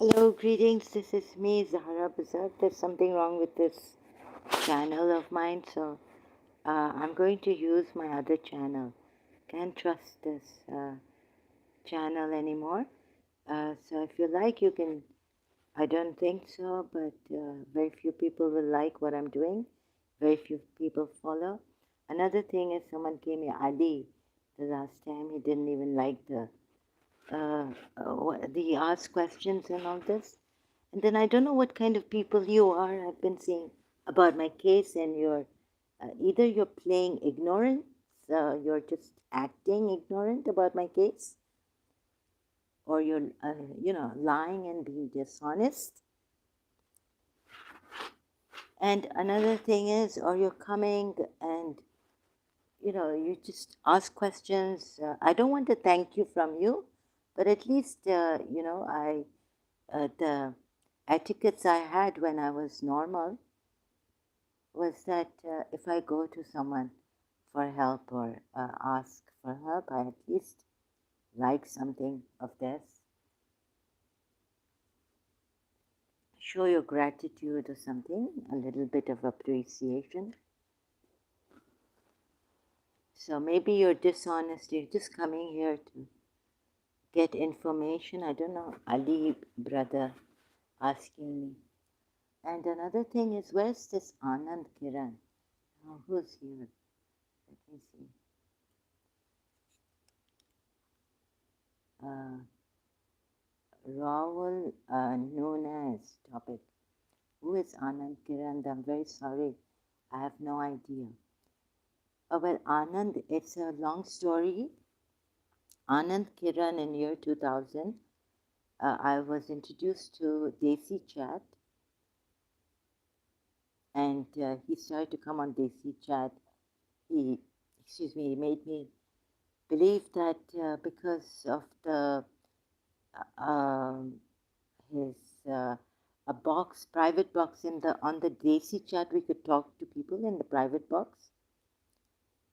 Hello, greetings. This is me, Zahra Bazar. There's something wrong with this channel of mine, so I'm going to use my other channel. Can't trust this channel anymore. So if you like, you can. I don't think so, but very few people will like what I'm doing. Very few people follow. Another thing is, someone came here, Ali, the last time. He didn't even like the ask questions and all this. And then I don't know what kind of people you are. I've been seeing about my case, and you're either you're playing ignorance, you're just acting ignorant about my case, or you're, lying and being dishonest. And another thing is, or you're coming and you just ask questions. I don't want to thank you from you, but at least the etiquettes I had when I was normal was that if I go to someone for help or ask for help, I at least like something of this. Show your gratitude or something, a little bit of appreciation. So maybe you're dishonest, you're just coming here to get information. I don't know, Ali brother asking me. And another thing is, where's this Anand Kiran? Oh, who's here? Let me see. Rahul Nunes topic. Who is Anand Kiran? I'm very sorry. I have no idea. Well, Anand, it's a long story. Anand Kiran in year 2000, I was introduced to Desi Chat, and he started to come on Desi Chat. He made me believe that because of the his a box, private box in the on the Desi Chat, we could talk to people in the private box.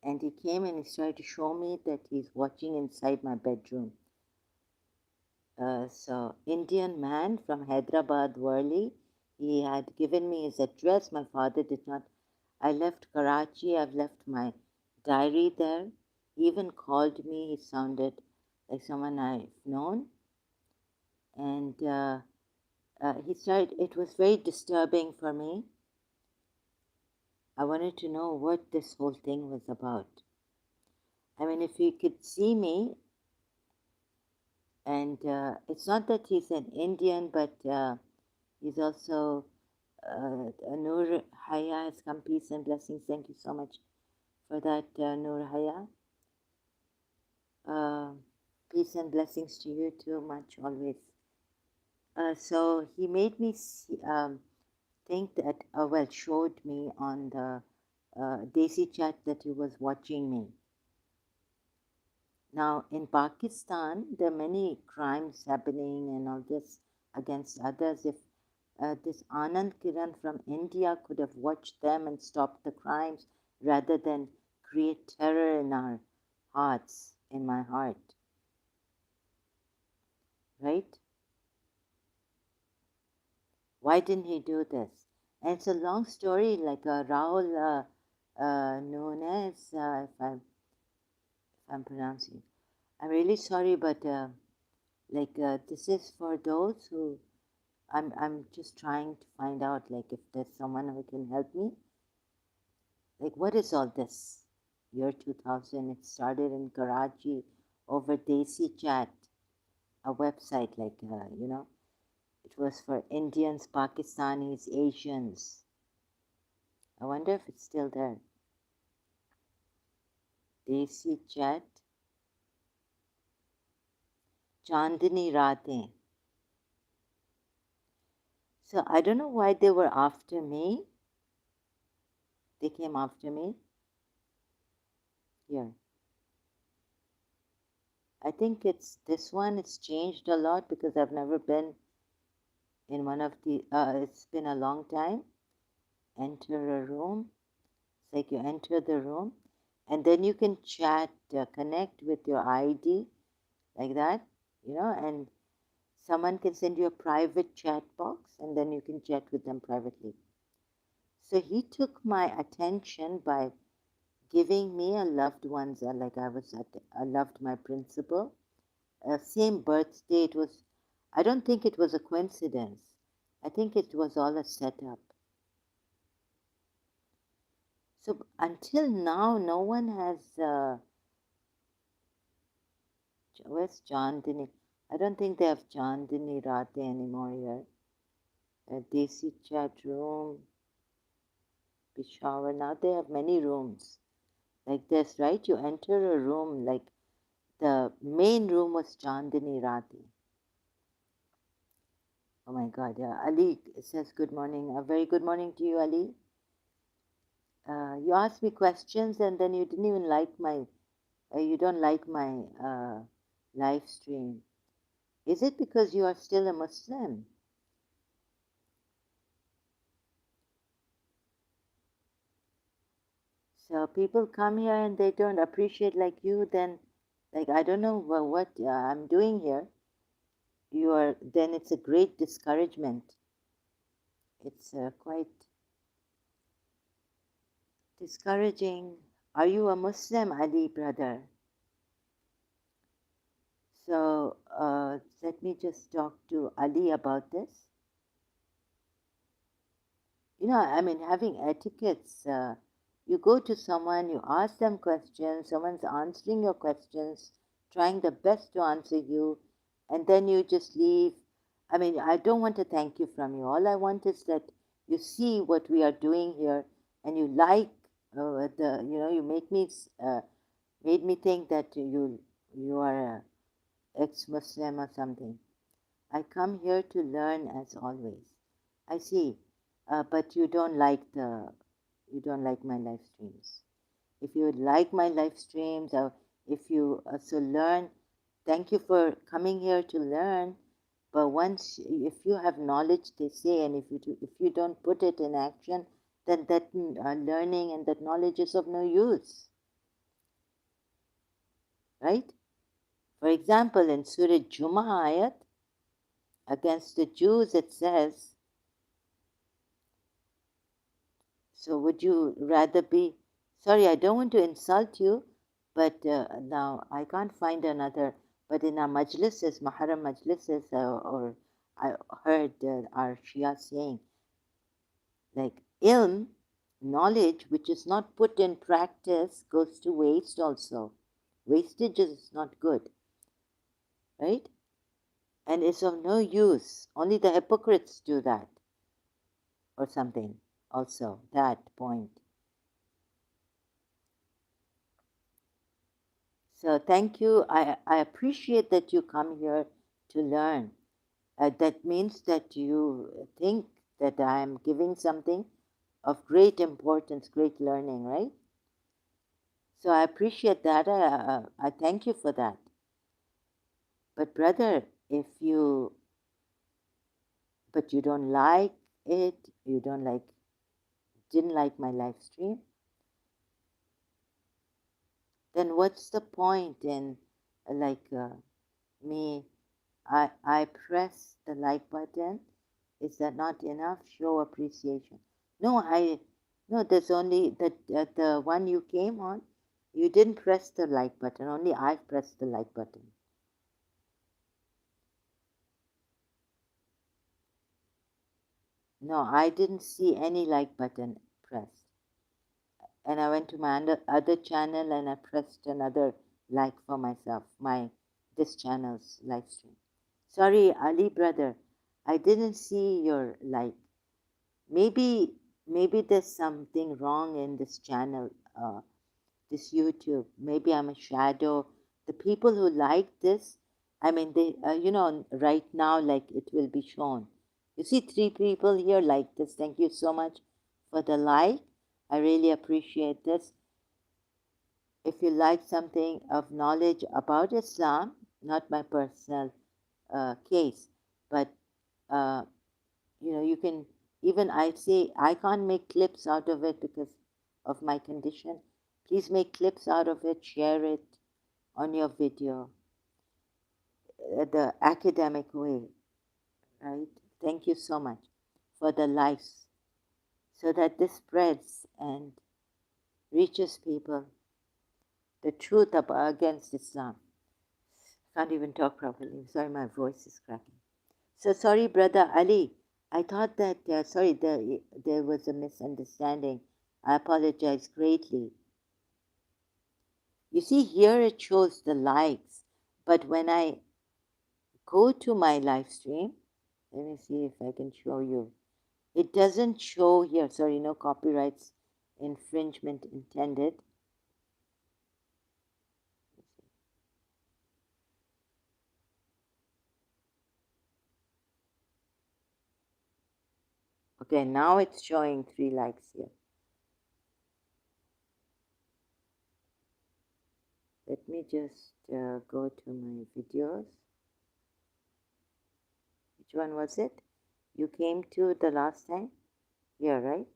And he came and he started to show me that he's watching inside my bedroom. So Indian man from Hyderabad, Worli. He had given me his address. My father did not. I left Karachi. I've left my diary there. He even called me. He sounded like someone I've known. And he started. It was very disturbing for me. I wanted to know what this whole thing was about. I mean, if he could see me, and it's not that he's an Indian, but he's also Noor Haya has come. Peace and blessings. Thank you so much for that, Noor Haya. Peace and blessings to you too, much always. So he made me think that, showed me on the Desi Chat that he was watching me. Now, in Pakistan, there are many crimes happening and all this against others. If this Anand Kiran from India could have watched them and stopped the crimes rather than create terror in our hearts, in my heart, right? Why didn't he do this? And it's a long story, like Rahul Nunes, if I'm pronouncing. I'm really sorry, but this is for those who I'm just trying to find out, like, if there's someone who can help me. Like, what is all this? Year 2000, it started in Karachi over Desi Chat, a website, like, it was for Indians, Pakistanis, Asians. I wonder if it's still there. Desi Chat, Chandni Ratein. So I don't know why they were after me. They came after me. Here. I think it's this one. It's changed a lot because I've never been in one of the, it's been a long time. Enter a room. It's like you enter the room and then you can chat, connect with your ID like that, and someone can send you a private chat box and then you can chat with them privately. So he took my attention by giving me a loved one's, like I loved my principal. Same birthday. It was, I don't think it was a coincidence. I think it was all a setup. So until now, no one has, where's Chandini? I don't think they have Chandini Rate anymore here. Desi chat room, Peshawar. Now they have many rooms like this, right? You enter a room, like the main room was Chandini Rati. Oh my God, yeah. Ali says good morning. A very good morning to you, Ali. You asked me questions and then you didn't even like my, you don't like my live stream. Is it because you are still a Muslim? So people come here and they don't appreciate like you, then, like, I don't know what I'm doing here. You are, then it's a great discouragement. It's quite discouraging. Are you a Muslim, Ali, brother? So let me just talk to Ali about this. You know, I mean, having etiquettes, you go to someone, you ask them questions, someone's answering your questions, trying the best to answer you, and then you just leave. I mean, I don't want to thank you from you. All I want is that you see what we are doing here and you like you made me think that you are a ex-Muslim or something. I come here to learn as always. I see, but you don't like my live streams. If you would like my live streams, or if you also learn, thank you for coming here to learn. But once, if you have knowledge, they say, and if you don't put it in action, then that learning and that knowledge is of no use, right? For example, in Surah Jumu'ah ayat, against the Jews, it says, so would you rather be, sorry, I don't want to insult you, but now I can't find another, but in our majlises, Maharam majlises, or I heard our Shia saying, like ilm, knowledge which is not put in practice goes to waste also. Wastage is not good, right? And it's of no use. Only the hypocrites do that, or something, also, that point. So thank you. I appreciate that you come here to learn. That means that you think that I am giving something of great importance, great learning, right? So I appreciate that. I thank you for that. But brother, if you, but you don't like it, you don't like, didn't like my live stream, then what's the point in like me? I press the like button. Is that not enough? Show appreciation. No, no. There's only the one you came on. You didn't press the like button. Only I pressed the like button. No, I didn't see any like button pressed. And I went to my other channel and I pressed another like for myself. This channel's live stream. Sorry, Ali brother, I didn't see your like. Maybe there's something wrong in this channel, this YouTube. Maybe I'm a shadow. The people who like this, I mean, they, right now, like it will be shown. You see, 3 people here like this. Thank you so much for the like. I really appreciate this. If you like something of knowledge about Islam, not my personal case, but uh, you can, even I say I can't make clips out of it because of my condition. Please make clips out of it, share it on your video, the academic way. right? Thank you so much for the likes so that this spreads and reaches people the truth against Islam. Can't even talk properly. Sorry, my voice is cracking. So sorry, brother Ali. I thought that, sorry, there was a misunderstanding. I apologize greatly. You see, here it shows the likes, but when I go to my live stream, let me see if I can show you. It doesn't show here. Sorry, no copyrights infringement intended. Okay, now it's showing 3 likes here. Let me just go to my videos. Which one was it? You came to the last time? Yeah, right?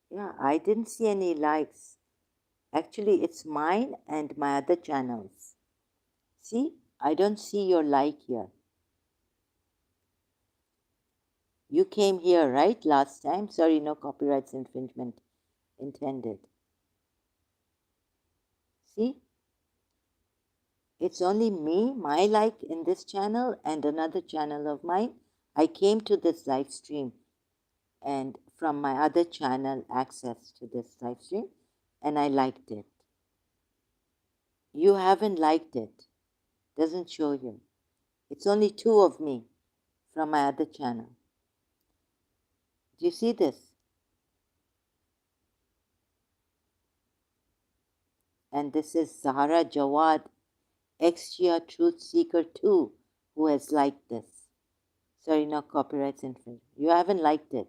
Yeah, I didn't see any likes. Actually, it's mine and my other channels. See, I don't see your like here. You came here, right, last time? Sorry, no copyrights infringement intended. See? It's only me, my like in this channel and another channel of mine. I came to this live stream and from my other channel access to this live stream and I liked it. You haven't liked it. Doesn't show you. It's only 2 of me from my other channel. Do you see this? And this is Zahra Jawad, Ex-Shia Truth Seeker 2, who has liked this. Sorry, no copyrights infringement. You haven't liked it.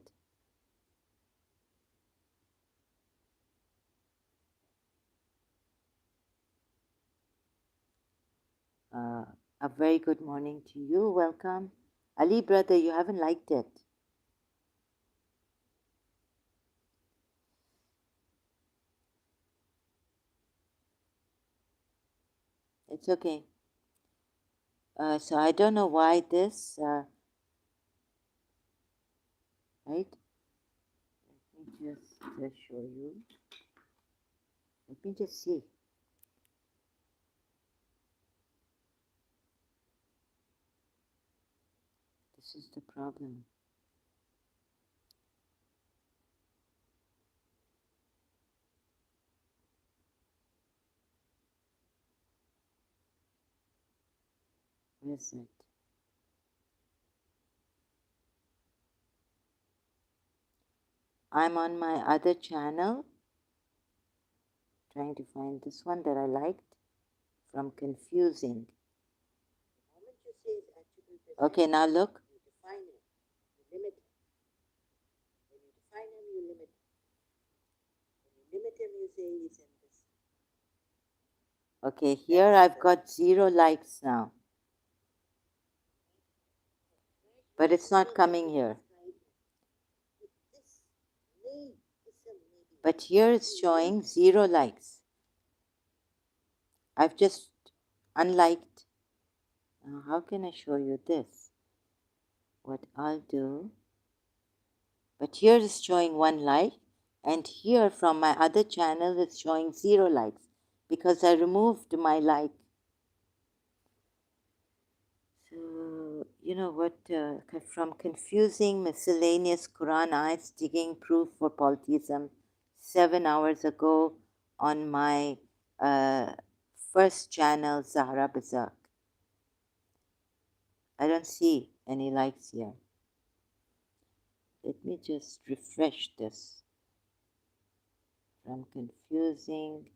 A very good morning to you. Welcome. Ali, brother, you haven't liked it. It's okay. So I don't know why this, right? Let me just show you. Let me just see. This is the problem. Where is it? I'm on my other channel, trying to find this one that I liked from confusing. Okay, now look. Okay, here I've got 0 likes now. But it's not coming here. But here it's showing 0 likes. I've just unliked. Now, how can I show you this? What I'll do, but here is showing 1 like, and here from my other channel it's showing 0 likes because I removed my like. So, you know what, from confusing miscellaneous Quran ayats digging proof for polytheism 7 hours ago on my first channel, Zahra Bazak. I don't see any likes here. Let me just refresh this. From confusing.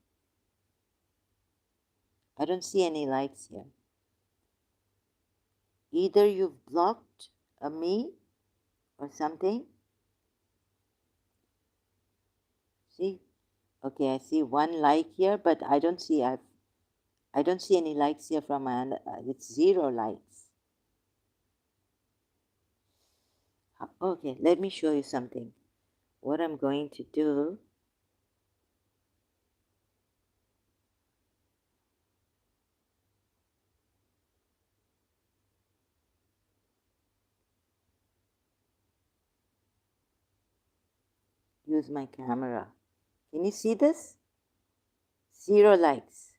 I don't see any likes here. Either you've blocked me or something. See? Okay, I see 1 like here, but I don't see any likes here from my it's 0 likes. Okay, let me show you something. What I'm going to do, use my camera. Can you see this? 0 likes.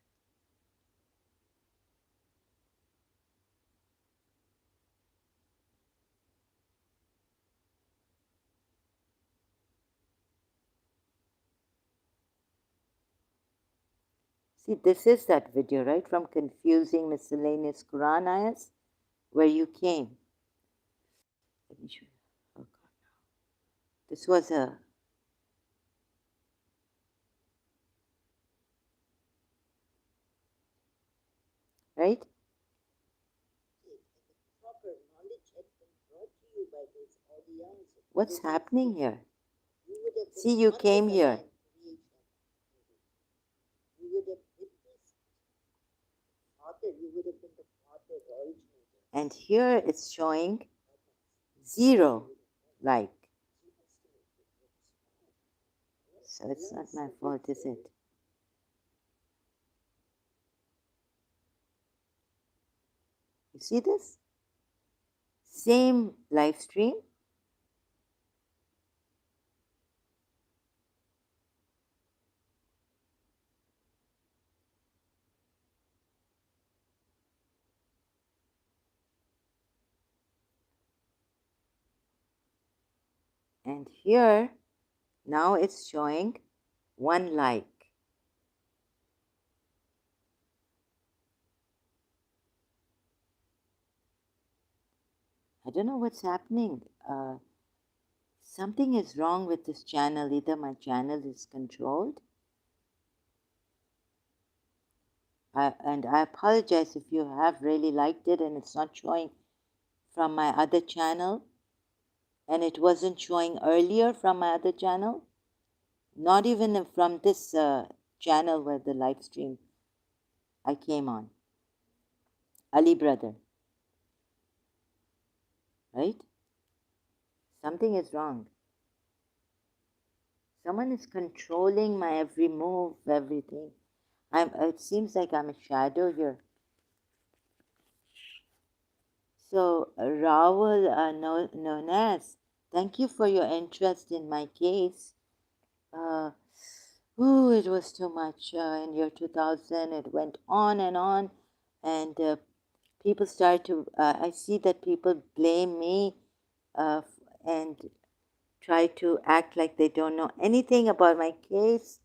See, this is that video, right? From Confusing Miscellaneous Quran Ayahs, where you came. Let me show you. Oh God. This was a... Right? What's happening here? See, you came here. And here it's showing 0 like. So it's not my fault, is it? You see this? Same live stream. And here, now it's showing 1 like. I don't know what's happening. Something is wrong with this channel. Either my channel is controlled. And I apologize if you have really liked it and it's not showing from my other channel. And it wasn't showing earlier from my other channel. Not even from this channel where the live stream I came on. Ali Brother. Right? Something is wrong. Someone is controlling my every move, everything. It seems like I'm a shadow here. So, Rahul Nonas, thank you for your interest in my case. It was too much. In year 2000, it went on, and people started to. I see that people blame me and try to act like they don't know anything about my case,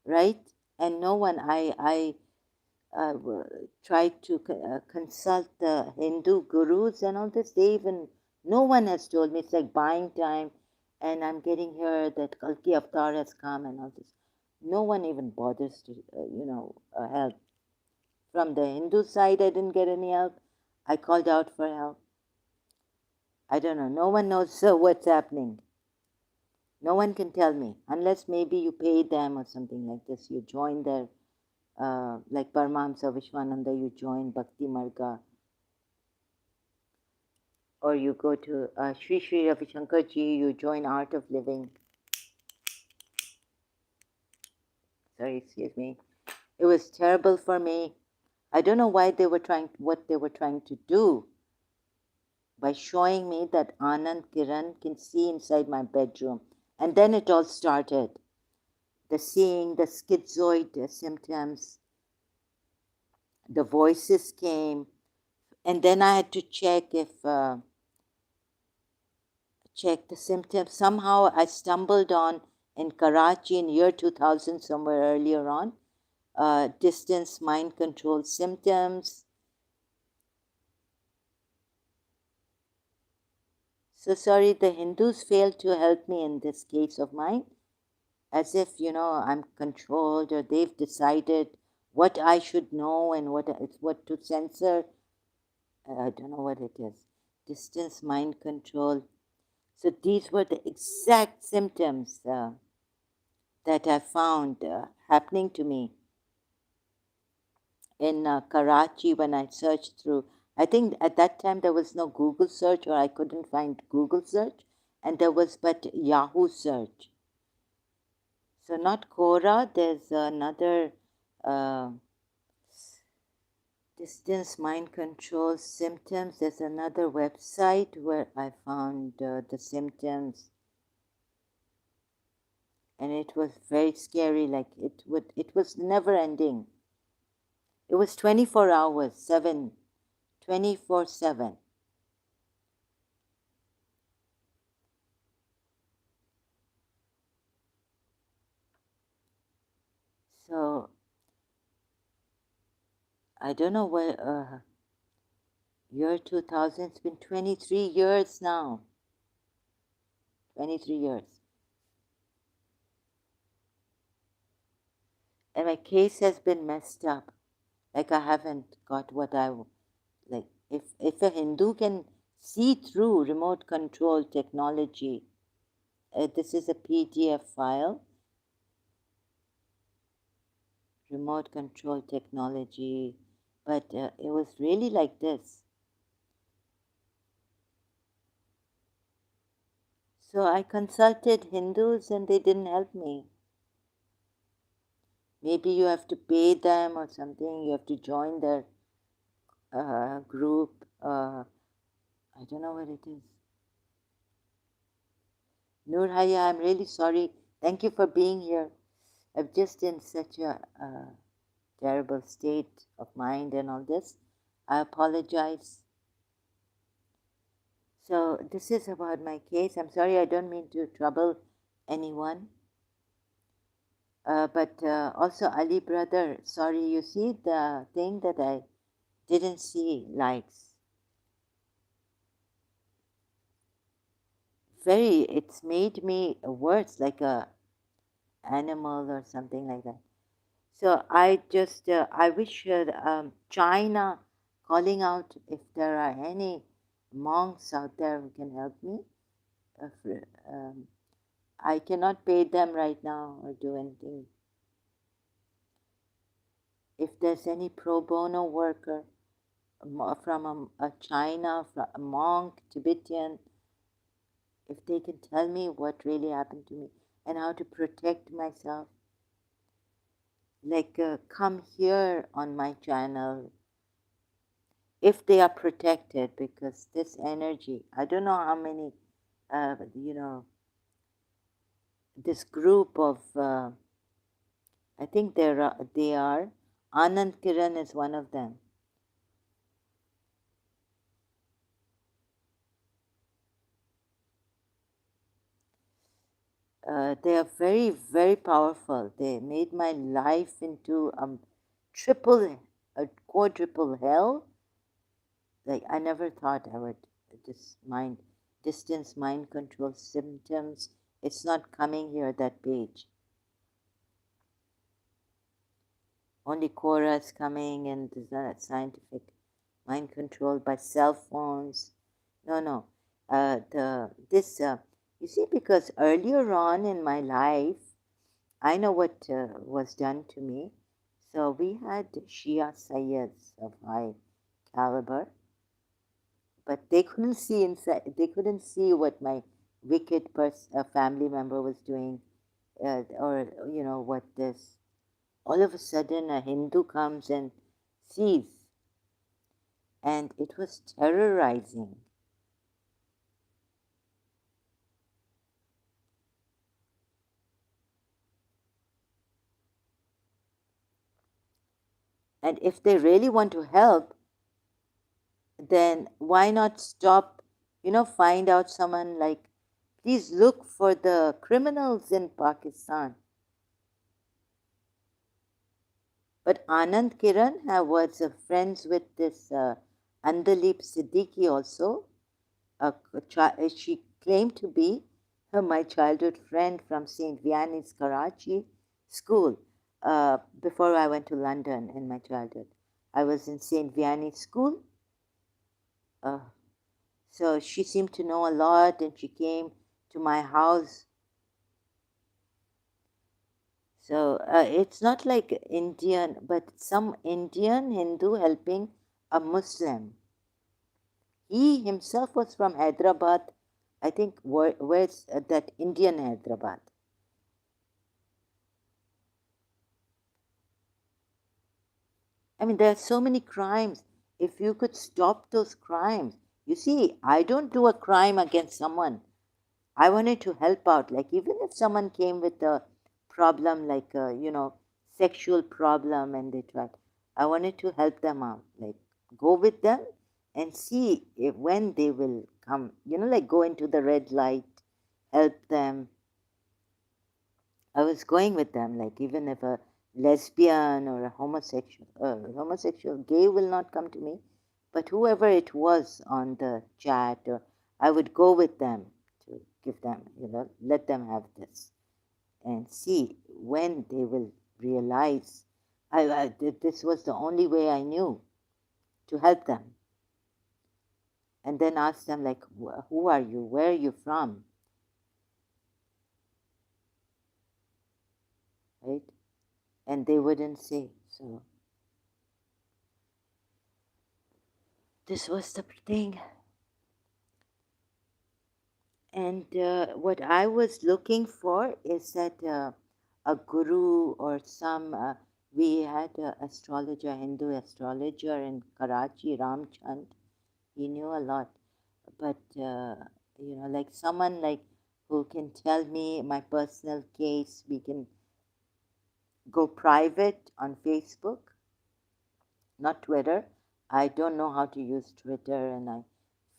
right? And no one. I tried to consult the Hindu gurus and all this. They even, no one has told me. It's like buying time, and I'm getting here that Kalki Avatar has come and all this. No one even bothers to, help. From the Hindu side, I didn't get any help. I called out for help. I don't know. No one knows what's happening. No one can tell me, unless maybe you pay them or something like this. You join their, like Paramahamsa Vishwananda, you join Bhakti Marga. Or you go to Sri Sri Ravi Shankar Ji, you join Art of Living. Sorry, excuse me. It was terrible for me. I don't know what they were trying to do by showing me that Anand, Kiran can see inside my bedroom. And then it all started. The seeing, the schizoid symptoms, the voices came. And then I had to check check the symptoms. Somehow I stumbled on in Karachi in year 2000, somewhere earlier on, distance mind control symptoms. So sorry, the Hindus failed to help me in this case of mine, as if, I'm controlled or they've decided what I should know and what to censor. I don't know what it is. Distance mind control. So these were the exact symptoms that I found happening to me in Karachi when I searched through. I think at that time there was no Google search, or I couldn't find Google search, and there was but Yahoo search. So not Quora, there's another distance mind control symptoms. There's another website where I found the symptoms. and it was very scary. Like it was never ending. It was 24 hours, 24/7. So I don't know what year 2000. It's been 23 years now. 23 years. And my case has been messed up. Like I haven't got what like. If a Hindu can see through remote control technology, this is a PDF file. Remote control technology, but it was really like this. So I consulted Hindus and they didn't help me. Maybe you have to pay them or something. You have to join their group. I don't know what it is. Nur Haya, I'm really sorry. Thank you for being here. I'm just in such a terrible state of mind and all this. I apologize. So this is about my case. I'm sorry, I don't mean to trouble anyone. But also, Ali brother, sorry, you see the thing that I didn't see likes. It's made me worse, like a animal or something like that. So I wish China calling out if there are any monks out there who can help me. I cannot pay them right now or do anything. If there's any pro bono worker from a China, from a monk, Tibetan, if they can tell me what really happened to me and how to protect myself, like come here on my channel if they are protected, because this energy, I don't know how many, this group of, I think they are, Anand Kiran is one of them. They are very, very powerful. They made my life into a quadruple hell. Like I never thought I would distance mind control symptoms. It's not coming here, that page. Only Quora is coming, and there's not scientific mind control by cell phones. No. You see, because earlier on in my life, I know what was done to me. So we had Shia Sayyids of high caliber, but they couldn't see inside. They couldn't see what my wicked family member was doing, or what this. All of a sudden, a Hindu comes and sees, and it was terrorizing. And if they really want to help, then why not stop? Find out someone like, please look for the criminals in Pakistan. But Anand Kiran was friends with this Andalip Siddiqui also. She claimed to be my childhood friend from St. Vianney's Karachi school. Before I went to London in my childhood, I was in St. Vianney's school. So she seemed to know a lot, and she came to my house. So it's not like Indian, but some Indian Hindu helping a Muslim. He himself was from Hyderabad. I think where's that Indian Hyderabad? I mean, there are so many crimes. If you could stop those crimes, you see, I don't do a crime against someone. I wanted to help out. Like even if someone came with a problem, like sexual problem, and they tried. I wanted to help them out, like go with them and see if when they will come, like go into the red light, help them. I was going with them, like even if a lesbian or a homosexual gay will not come to me, but whoever it was on the chat, or I would go with them to give them, let them have this and see when they will realize this was the only way I knew to help them. And then ask them, like, who are you? Where are you from? Right? And they wouldn't say. So this was the thing. And what I was looking for is that a guru or some, we had an astrologer, Hindu astrologer in Karachi, Ramchand. He knew a lot. But, like someone like who can tell me my personal case, we can go private on Facebook, not Twitter. I don't know how to use Twitter, and I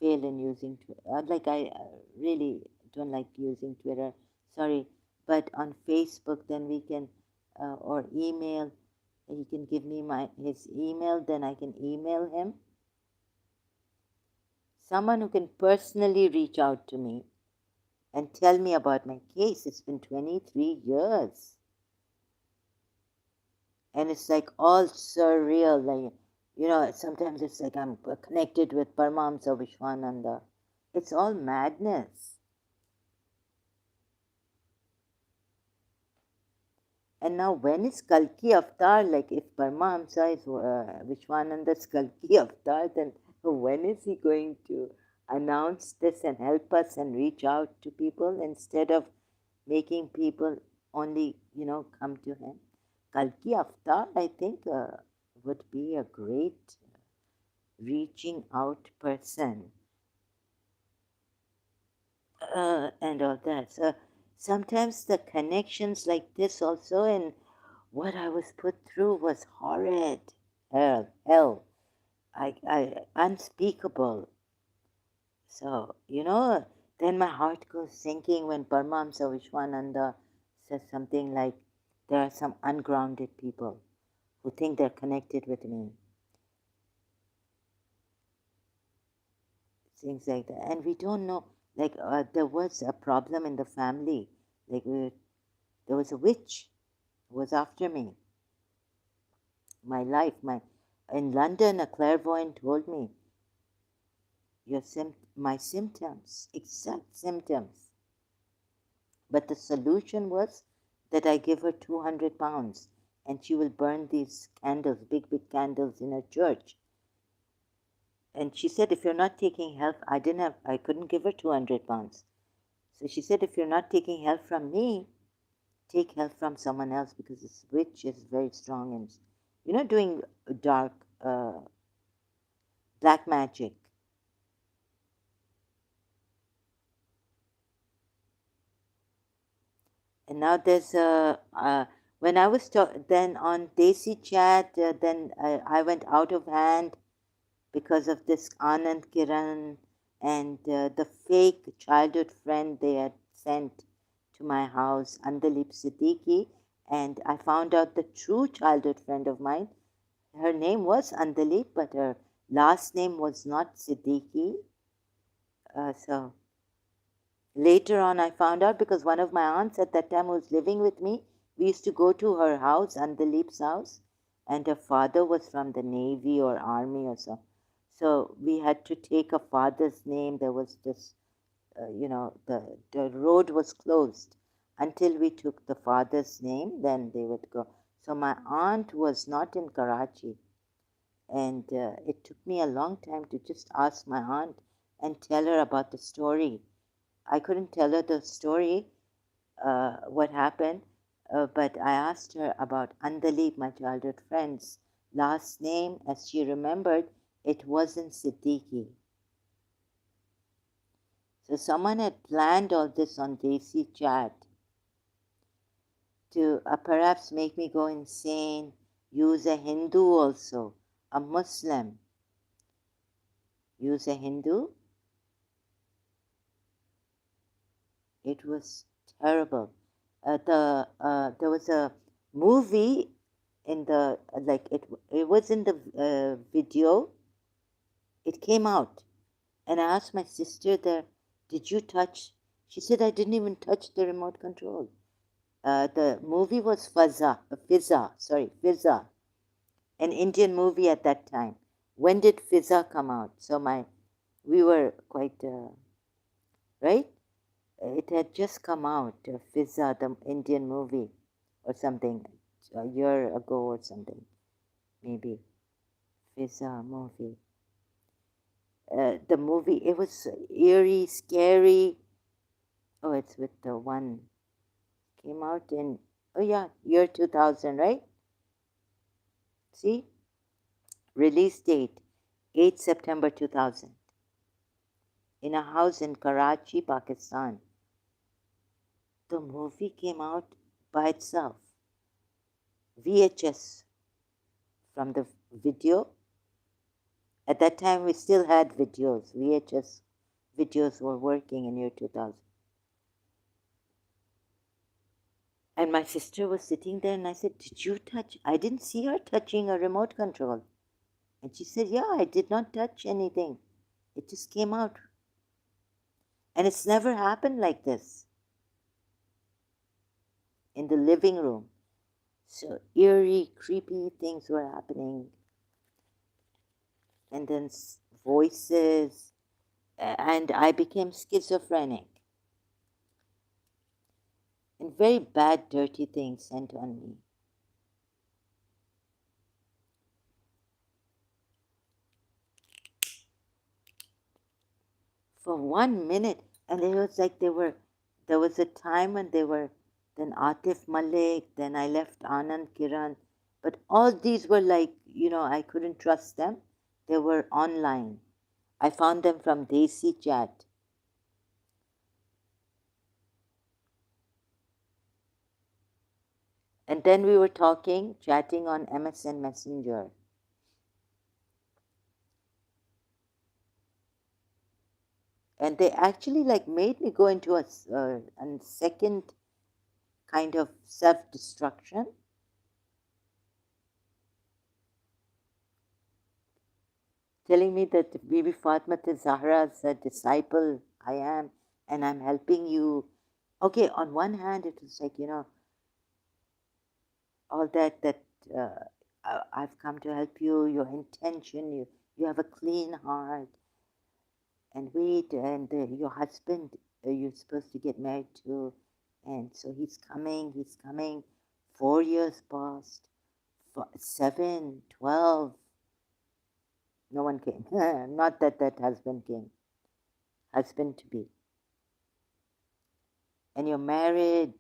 fail in using Twitter. Like I really don't like using Twitter. Sorry, but on Facebook, then we can or email. He can give me his email, then I can email him. Someone who can personally reach out to me and tell me about my case. It's been 23 years. And it's like all surreal. Like, sometimes it's like I'm connected with Paramahamsa Vishwananda. It's all madness. And now when is Kalki Avatar? Like if Paramahamsa is Vishwananda's Kalki Avatar, then when is he going to announce this and help us and reach out to people instead of making people only, come to him? Kalki Avatar, I think, would be a great reaching out person and all that. So sometimes the connections like this also, and what I was put through was horrid. Hell, unspeakable. So, then my heart goes sinking when Paramahamsa Vishwananda says something like, there are some ungrounded people who think they're connected with me. Things like that. And we don't know, like, there was a problem in the family. Like, there was a witch who was after me. My life, in London, a clairvoyant told me, my symptoms, exact symptoms. But the solution was that I give her 200 pounds and she will burn these candles, big, big candles in her church. And she said, if you're not taking help, I couldn't give her 200 pounds. So she said, if you're not taking help from me, take help from someone else, because this witch is very strong and, doing dark, black magic. And now there's when I was then on Desi Chat, then I went out of hand because of this Anand, Kiran, and the fake childhood friend they had sent to my house, Andalip Siddiqui. And I found out the true childhood friend of mine. Her name was Andalip, but her last name was not Siddiqui. So later on, I found out because one of my aunts at that time was living with me. We used to go to her house, Andalip's house, and her father was from the Navy or Army or so. So we had to take a father's name. There was this, the road was closed until we took the father's name. Then they would go. So my aunt was not in Karachi, and it took me a long time to just ask my aunt and tell her about the story. I couldn't tell her the story, what happened, but I asked her about Andalip, my childhood friend's last name. As she remembered, it wasn't Siddiqui. So someone had planned all this on Desi Chat. to perhaps make me go insane, use a Hindu also, a Muslim, use a Hindu. It was terrible. There was a movie in the like it was in the video. It came out, and I asked my sister there, "Did you touch?" She said, "I didn't even touch the remote control." The movie was Fizza, an Indian movie at that time. When did Fizza come out? So we were quite right. It had just come out, Fizza, the Indian movie, or something, a year ago or something, maybe. Fizza movie. The movie, it was eerie, scary. Oh, it's with the one, came out in, oh yeah, year 2000, right? See? Release date, 8 September 2000. In a house in Karachi, Pakistan. The movie came out by itself. VHS from the video. At that time, we still had videos. VHS videos were working in year 2000. And my sister was sitting there, and I said, "Did you touch?" I didn't see her touching a remote control. And she said, "Yeah, I did not touch anything. It just came out." And it's never happened like this in the living room. So eerie, creepy things were happening. And then voices, and I became schizophrenic. And very bad, dirty things sent on me. For 1 minute, and it was like there was a time when they were, then Atif Malik, then I left Anand, Kiran, but all these were like, I couldn't trust them. They were online. I found them from Desi Chat. And then we were chatting on MSN Messenger. And they actually like made me go into a second kind of self-destruction. Telling me that Bibi Fatma Zahra's a disciple I am, and I'm helping you. Okay, on one hand, it was like, all that I've come to help you, your intention, you have a clean heart, and wait, and your husband, you're supposed to get married to, and so he's coming. 4 years passed, 7, 12. No one came. Not that husband came. Husband to be. And you're married.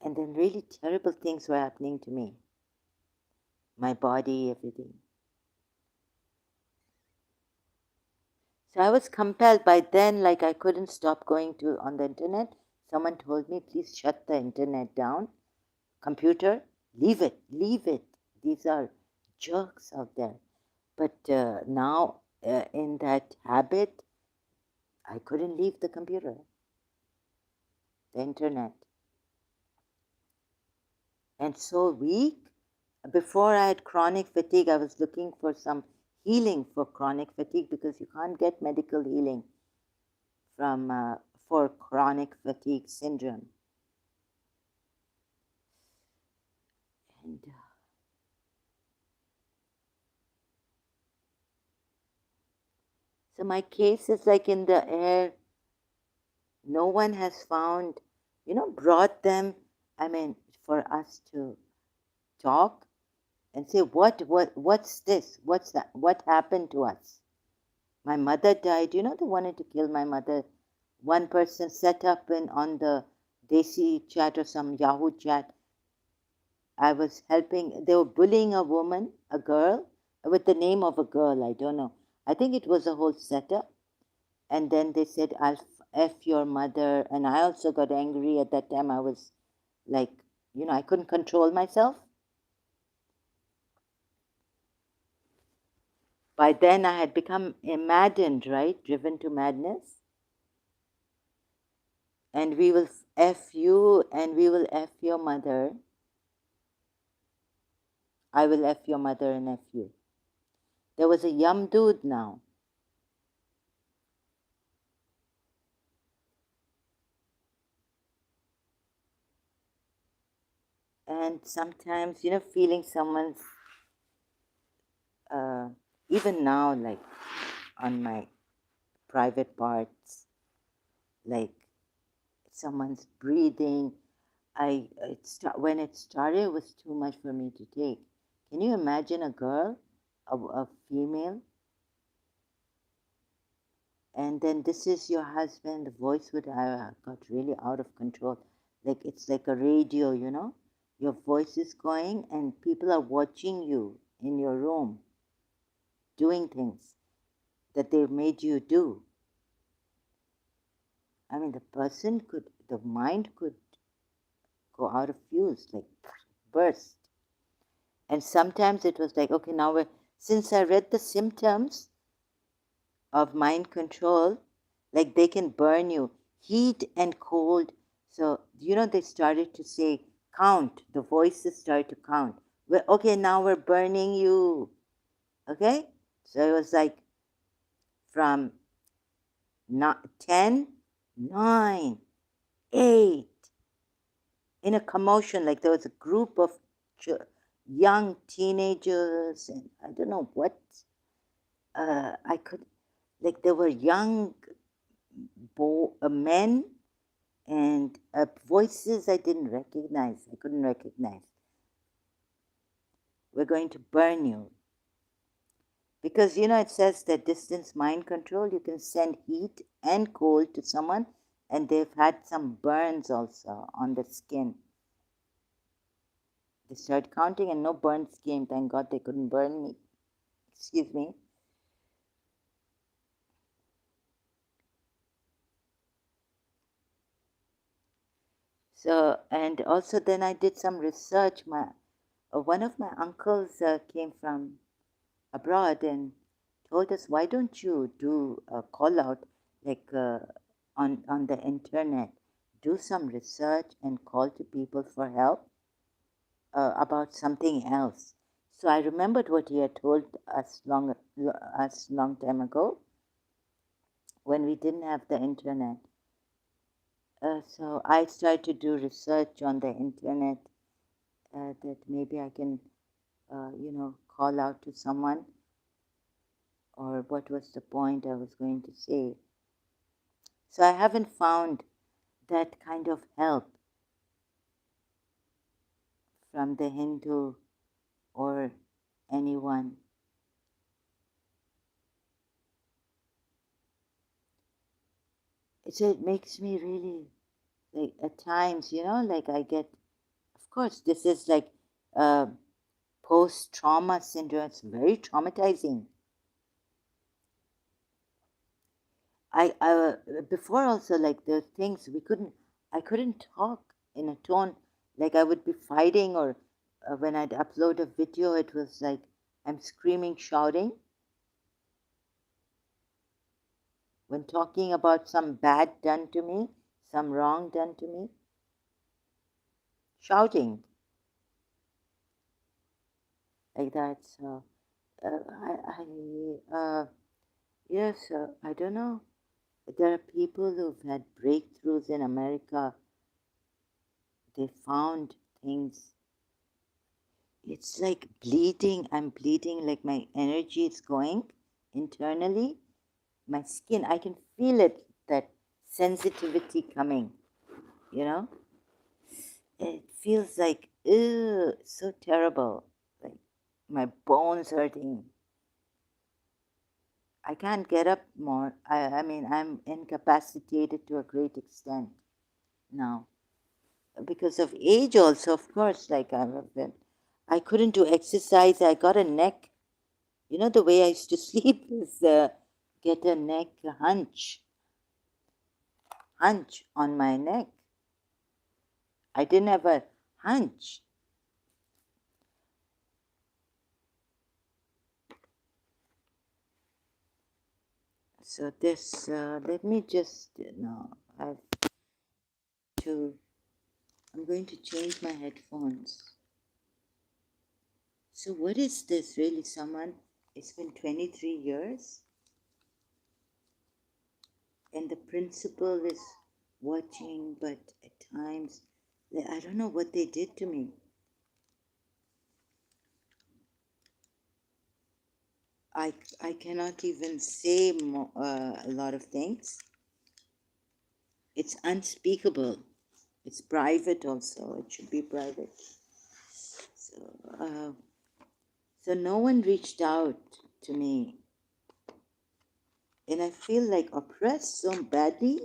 And then really terrible things were happening to me. My body, everything. So I was compelled by then, like I couldn't stop going on the internet. Someone told me, please shut the internet down. Computer, leave it. These are jerks out there. But now, in that habit, I couldn't leave the computer, the internet. And so weak. Before I had chronic fatigue, I was looking for some healing for chronic fatigue because you can't get medical healing for chronic fatigue syndrome. And so my case is like in the air. No one has found, brought them, for us to talk and say, what's this? What's that? What happened to us? My mother died. They wanted to kill my mother. One person set up on the Desi Chat or some Yahoo chat. I was helping. They were bullying a woman, a girl, with the name of a girl. I don't know. I think it was a whole setup. And then they said, I'll F your mother. And I also got angry at that time. I was Like, I couldn't control myself. By then, I had become maddened, right? Driven to madness. And we will F you, and we will F your mother. I will F your mother and F you. There was a yum dude now. And sometimes, feeling someone's, uh, even now, like on my private parts, like someone's breathing. When it started, it was too much for me to take. Can you imagine a girl, a female, and then this is your husband? The voice would have got really out of control. Like it's like a radio, Your voice is going, and people are watching you in your room doing things that they've made you do. I mean, the mind could go out of fuse, like burst. And sometimes it was like, okay, since I read the symptoms of mind control, like they can burn you, heat and cold. So, they started to say, count. The voices started to count. Okay, now we're burning you. Okay? So it was like from 10, 9, 8, in a commotion, like there was a group of young teenagers, and I don't know what. I could, like, there were young men and voices I didn't recognize. I couldn't recognize. We're going to burn you. Because, it says that distance mind control, you can send heat and cold to someone, and they've had some burns also on the skin. They started counting and no burns came. Thank God they couldn't burn me. Excuse me. So, and also then I did some research. One of my uncles came from abroad and told us, why don't you do a call out like on the internet, do some research and call to people for help about something else. So I remembered what he had told us long time ago when we didn't have the internet. So I started to do research on the internet that maybe I can, call out to someone, or what was the point I was going to say. So I haven't found that kind of help from the Hindu or anyone. So it makes me really, like, at times, like I get, of course, this is like post-trauma syndrome. It's very traumatizing. I before also, like, the things I couldn't talk in a tone, like I would be fighting, or when I'd upload a video, it was like I'm screaming, shouting. When talking about some bad done to me, some wrong done to me, shouting like that. So yes, I don't know. There are people who've had breakthroughs in America. They found things. It's like bleeding. I'm bleeding, like my energy is going internally. My skin, I can feel it, that sensitivity coming, you know? It feels like, ew, so terrible. Like my bones hurting. I can't get up more. I mean, I'm incapacitated to a great extent now. Because of age also, of course, like I've been. I couldn't do exercise. I got a neck. The way I used to sleep is get a neck hunch on my neck. I didn't have a hunch. So this, let me just, no, I have to, I'm going to change my headphones. So what is this really, someone? It's been 23 years and the principal is watching, but at times, I don't know what they did to me. I cannot even say a lot of things. It's unspeakable. It's private also. It should be private. So, so no one reached out to me. And I feel like oppressed so badly.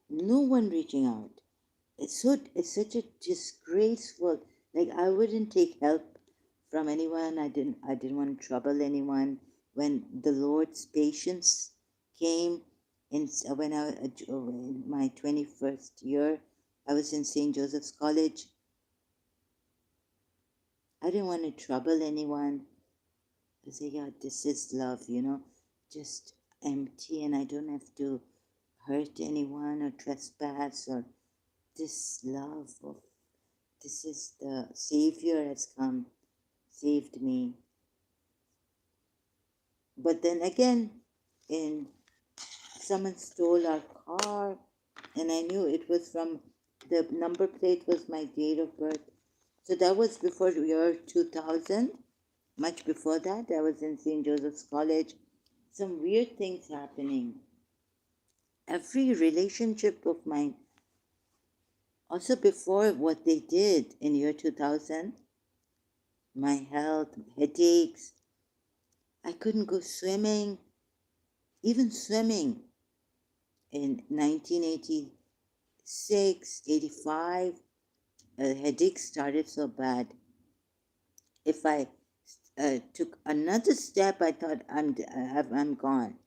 No one reaching out. It's such a disgraceful, like I wouldn't take help from anyone. I didn't want to trouble anyone. When the Lord's patience came when in my 21st year, I was in St. Joseph's College. I didn't want to trouble anyone. I say, yeah, this is love, just empty, and I don't have to hurt anyone or trespass or this love of this is the Savior has come, saved me. But then again, in someone stole our car, and I knew it was from the number plate was my date of birth. So that was before year 2000. Much before that, I was in St. Joseph's College. Some weird things happening. Every relationship of mine, also before what they did in year 2000, my health, headaches, I couldn't go swimming, even swimming in 1986, 85. Headaches started so bad. If I took another step, I thought I'm gone.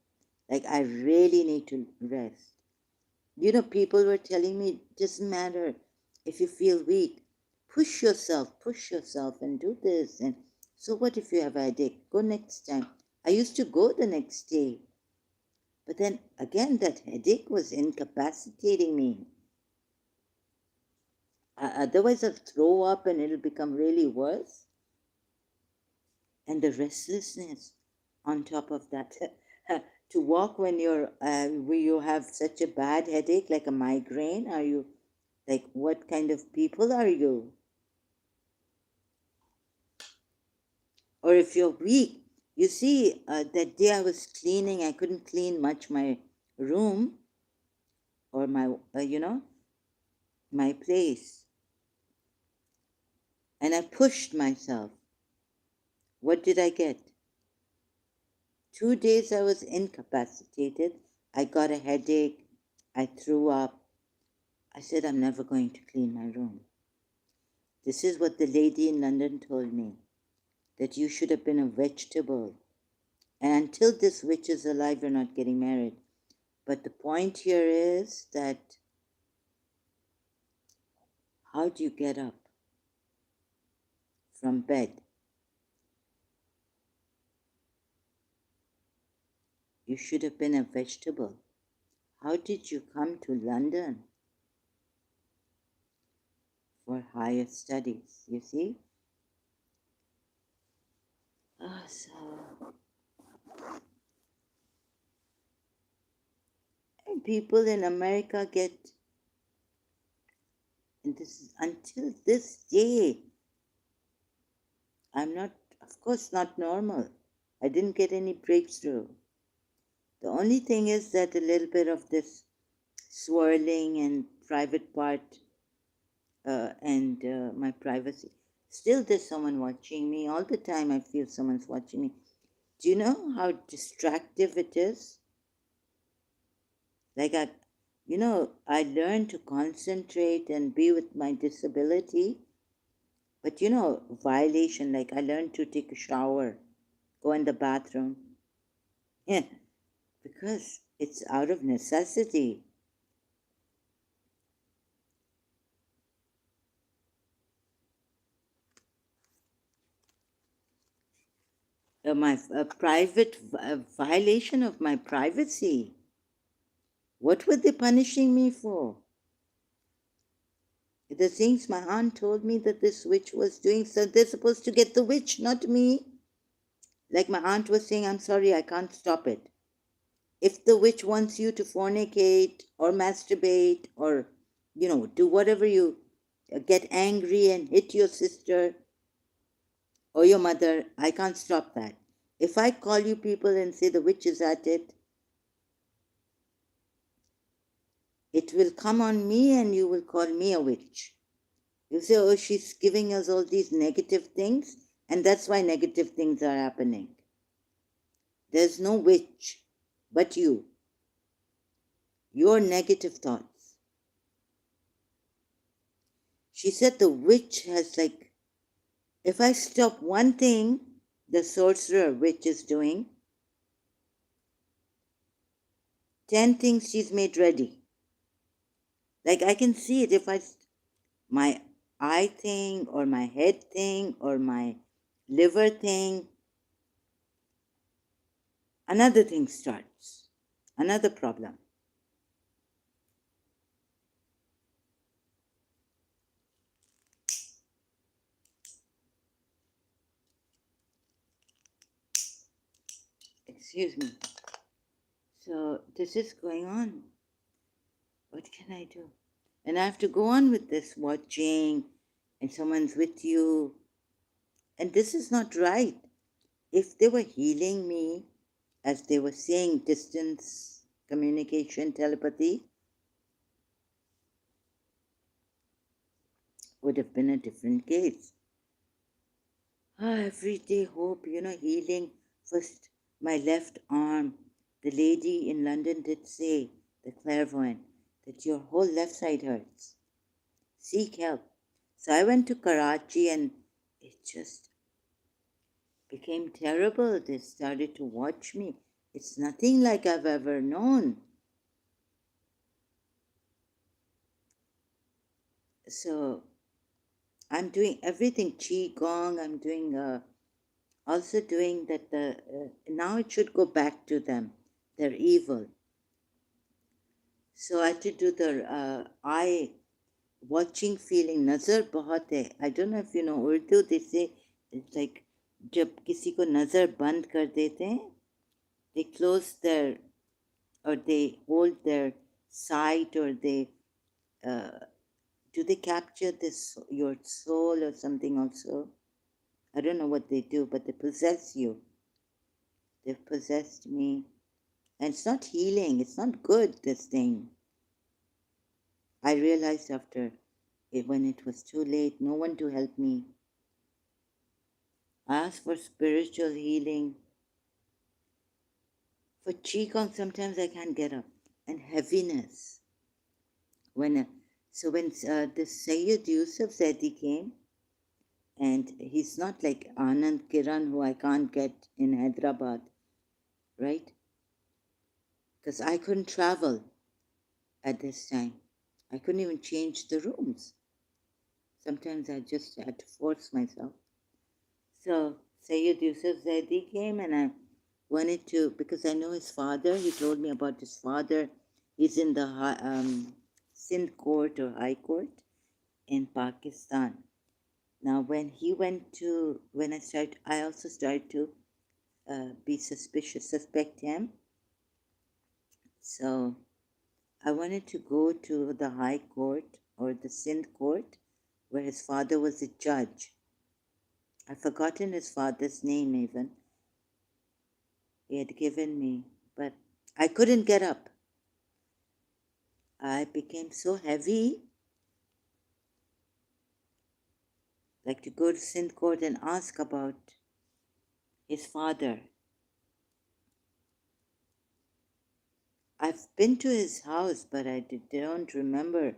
Like I really need to rest. People were telling me it doesn't matter if you feel weak, push yourself, and do this. And so, what if you have a headache? Go next time. I used to go the next day. But then again, that headache was incapacitating me. Otherwise, I'll throw up and it'll become really worse. And the restlessness on top of that. To walk when you have such a bad headache, like a migraine, are you like, what kind of people are you? Or if you're weak, you see, that day I was cleaning, I couldn't clean much my room or my place. And I pushed myself. What did I get? 2 days I was incapacitated. I got a headache. I threw up. I said, I'm never going to clean my room. This is what the lady in London told me, that you should have been a vegetable. And until this witch is alive, you're not getting married. But the point here is that how do you get up from bed? You should have been a vegetable. How did you come to London for higher studies? You see? So and people in America get, and this is until this day, I'm not, of course, not normal. I didn't get any breakthrough. The only thing is that a little bit of this swirling and private part and my privacy. Still, there's someone watching me. All the time, I feel someone's watching me. Do you know how distractive it is? Like I learned to concentrate and be with my disability. But violation, like I learned to take a shower, go in the bathroom. Yeah, because it's out of necessity. my private violation of my privacy. What were they punishing me for? The things my aunt told me that this witch was doing, so they're supposed to get the witch, not me. Like my aunt was saying, I'm sorry, I can't stop it. If the witch wants you to fornicate or masturbate or, do whatever you get angry and hit your sister or your mother, I can't stop that. If I call you people and say the witch is at it, it will come on me and you will call me a witch. You say, oh, she's giving us all these negative things, and that's why negative things are happening. There's no witch but you. Your negative thoughts. She said the witch has if I stop one thing the sorcerer witch is doing, 10 things she's made ready. I can see it if my eye thing or my head thing or my liver thing, another thing starts, another problem. Excuse me. So this is going on. What can I do? And I have to go on with this watching, and someone's with you. And this is not right. If they were healing me, as they were saying, distance communication, telepathy, would have been a different case. Everyday hope, healing. First, my left arm. The lady in London did say, the clairvoyant, that your whole left side hurts. Seek help. So I went to Karachi and it just became terrible. They started to watch me. It's nothing like I've ever known. So I'm doing everything, Qigong. I'm doing, also doing that. Now it should go back to them. They're evil. So I had to do the eye watching feeling. Nazar bahut hai. I don't know if you know Urdu. They say it's like जब किसी को नज़र बंद कर देते हैं, they close their, or they hold their sight, or they do they capture this your soul or something also? I don't know what they do, but they possess you. They've possessed me. And it's not healing. It's not good, this thing. I realized after it, when it was too late, no one to help me. I asked for spiritual healing. For Qigong, sometimes I can't get up. And heaviness. When the Sayyid Yusuf Zaidi came, and he's not like Anand, Kiran, who I can't get in Hyderabad, right? Because I couldn't travel at this time. I couldn't even change the rooms. Sometimes I just had to force myself. So Sayyid Yusuf Zaidi came, and I wanted to, because I know his father. He told me about his father. He's in the Sindh court or High Court in Pakistan. Now, when I also started to be suspect him. So I wanted to go to the High Court or the Sindh court where his father was a judge. I've forgotten his father's name even. He had given me, but I couldn't get up. I became so heavy, like to go to Sindh court and ask about his father. I've been to his house, but I don't remember.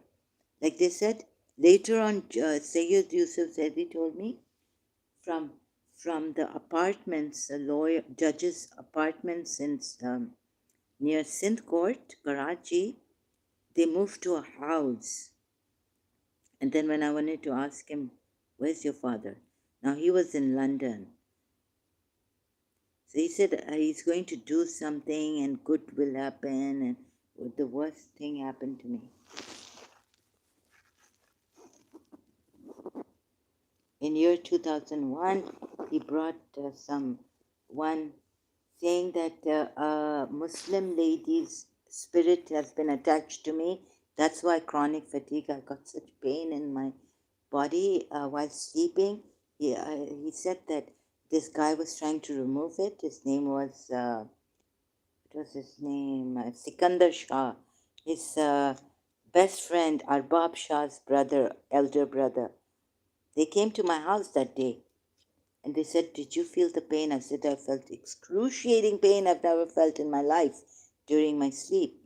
Like they said, later on, Sayyid Yusuf Zaidi told me, from the apartments, judge's apartments in near Sindh Court, Karachi, they moved to a house. And then when I wanted to ask him, where's your father? Now he was in London. So he said he's going to do something and good will happen, and the worst thing happened to me. In year 2001, he brought one saying that a Muslim lady's spirit has been attached to me. That's why chronic fatigue. I got such pain in my body while sleeping. He said that this guy was trying to remove it. His name was what was his name? Sikandar Shah. His best friend, Arbab Shah's brother, elder brother. They came to my house that day and they said, "Did you feel the pain?" I said, "I felt excruciating pain I've never felt in my life during my sleep."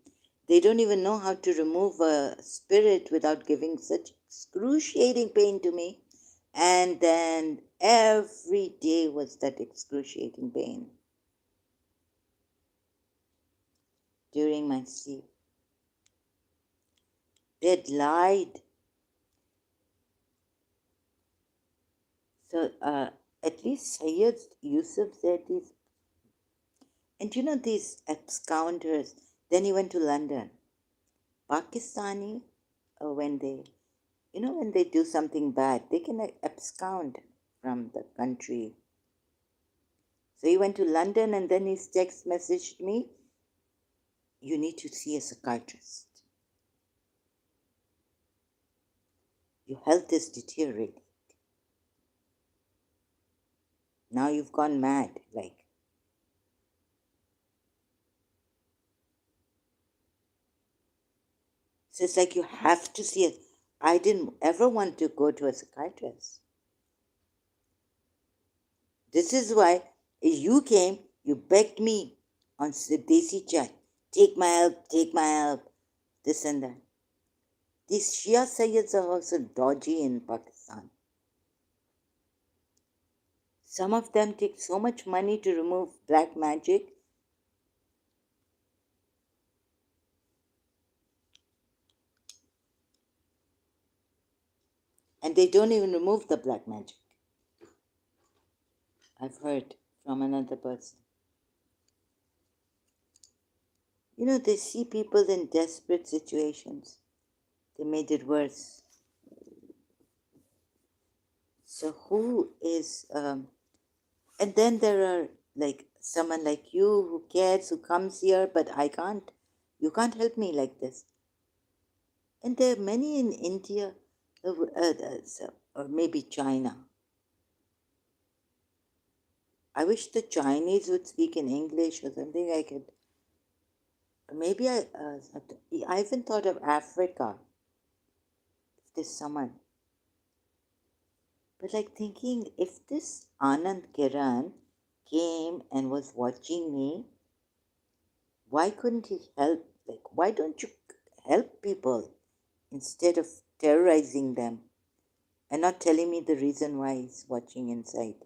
They don't even know how to remove a spirit without giving such excruciating pain to me. And then every day was that excruciating pain during my sleep. They'd lied. So at least Sayyid Yusuf said these, and these ex-counters. Then he went to London. Pakistani, when they do something bad, they can abscond from the country. So he went to London and then he text messaged me, "You need to see a psychiatrist. Your health is deteriorating. Now you've gone mad." So it's like you have to see it. I didn't ever want to go to a psychiatrist. This is why you came, you begged me on Desi chat, take my help, this and that. These Shia Sayyids are also dodgy in Pakistan. Some of them take so much money to remove black magic. And they don't even remove the black magic. I've heard from another person. They see people in desperate situations. They made it worse. So who is, and then there are like someone like you who cares, who comes here, but I can't. You can't help me like this. And there are many in India, or maybe China. I wish the Chinese would speak in English or something. I could. Maybe I even thought of Africa. If there's someone, but like thinking if this Anand Kiran came and was watching me, why couldn't he help? Like, why don't you help people instead of terrorizing them and not telling me the reason why he's watching inside?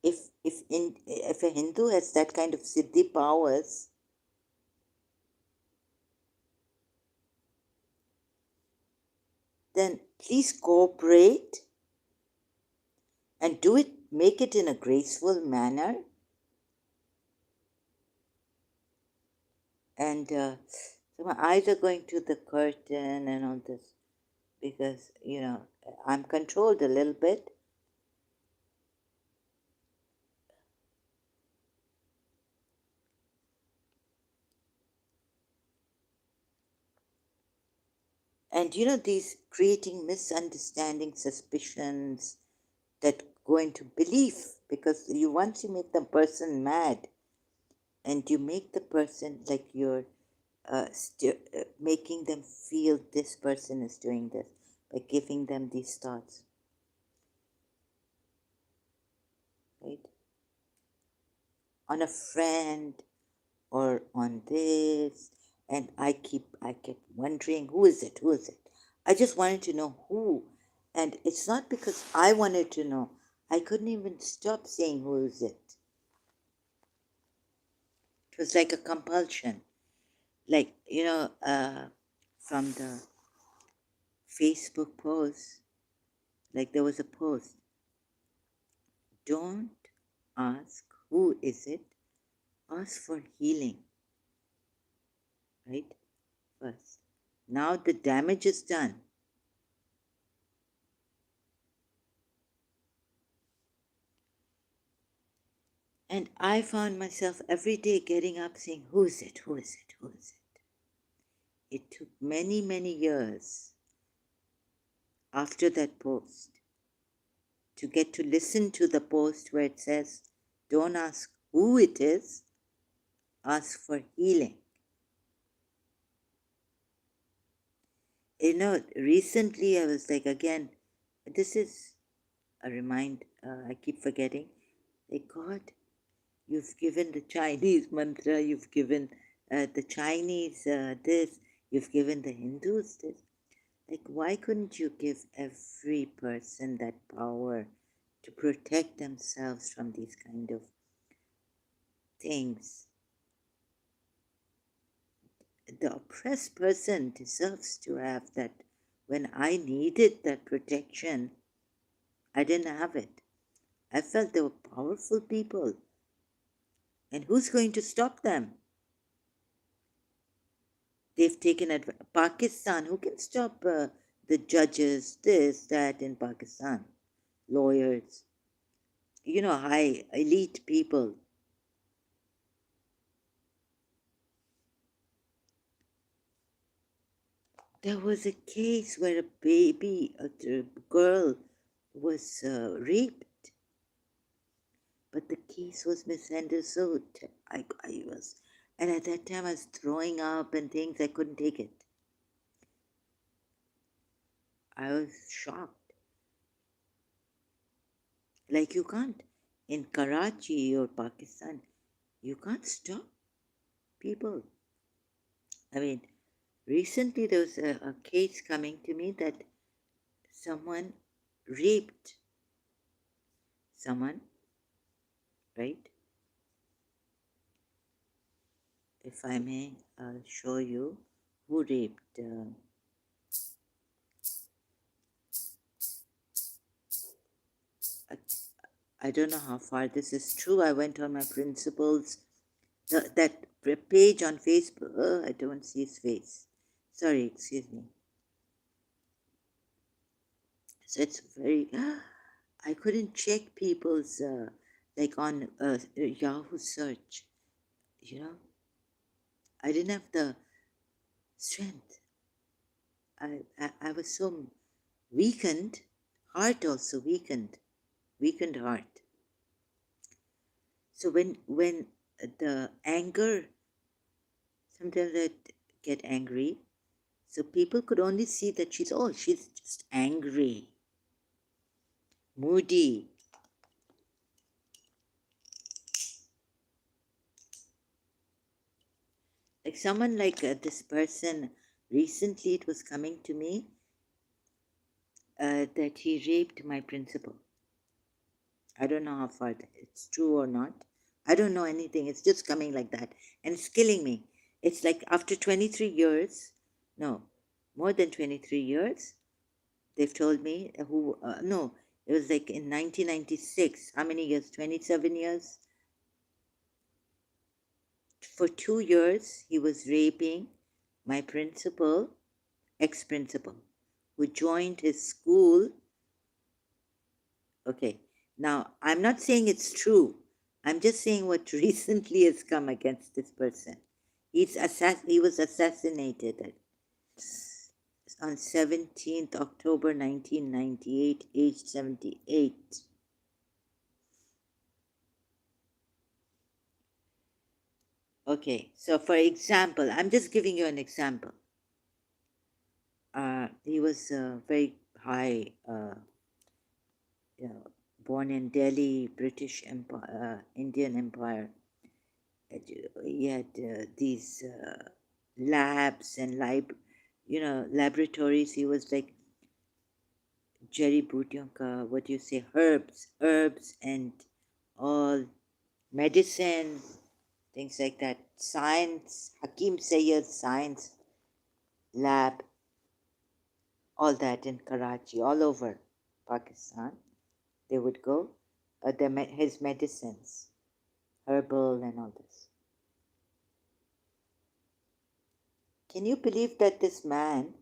If a Hindu has that kind of siddhi powers, then please cooperate and make it in a graceful manner. And so my eyes are going to the curtain and all this because, I'm controlled a little bit. And, these creating misunderstanding, suspicions that go into belief because once you make the person mad and you make the person like you're making them feel this person is doing this by giving them these thoughts, right? On a friend or on this, and I kept wondering, who is it? I just wanted to know who. And it's not because I wanted to know. I couldn't even stop saying, who is it? It was like a compulsion. Like, from the Facebook post, like there was a post. don't ask who is it, ask for healing, right? First. Now the damage is done. And I found myself every day getting up saying, who is it? Who is it? Who is it? It took many, many years after that post to get to listen to the post where it says, don't ask who it is, ask for healing. Recently I was like, again, this is a I keep forgetting. Like, God, you've given the Chinese mantra, you've given the Chinese this, you've given the Hindus this. Like, why couldn't you give every person that power to protect themselves from these kind of things? The oppressed person deserves to have that. When I needed that protection, I didn't have it. I felt they were powerful people. And who's going to stop them? They've taken Pakistan. Who can stop the judges, this, that in Pakistan? Lawyers, high elite people. There was a case where a girl was raped, but the case was misunderstood. I was, and at that time I was throwing up and things. I couldn't take it. I was shocked. Like, you can't, in Karachi or Pakistan, you can't stop people. I mean, recently there was a case coming to me that someone raped someone, right? If I may show you who raped. I don't know how far this is true. I went on my principles. That page on Facebook. I don't see his face. Sorry, excuse me. So it's very. I couldn't check people's like on Yahoo search. I didn't have the strength. I was so weakened. Heart also weakened heart. So when the anger, sometimes I get angry. So people could only see that she's just angry, moody. Like someone like this person, recently it was coming to me that he raped my principal. I don't know how far it's true or not. I don't know anything. It's just coming like that. And it's killing me. It's like after 23 years, no, more than 23 years, they've told me no, it was like in 1996. How many years? 27 years? For 2 years, he was raping my principal, ex-principal, who joined his school. Okay, now I'm not saying it's true. I'm just saying what recently has come against this person. He was assassinated on 17th October 1998, aged 78. Okay, so for example, I'm just giving you an example. He was very high, born in Delhi, British Empire, Indian Empire. He had these labs and laboratories. He was like Jerry Butyonka, what do you say, herbs and all medicine, things like that. Science, Hakim Sayyid Science Lab, all that in Karachi, all over Pakistan. They would go. his medicines, herbal and all this. Can you believe that this man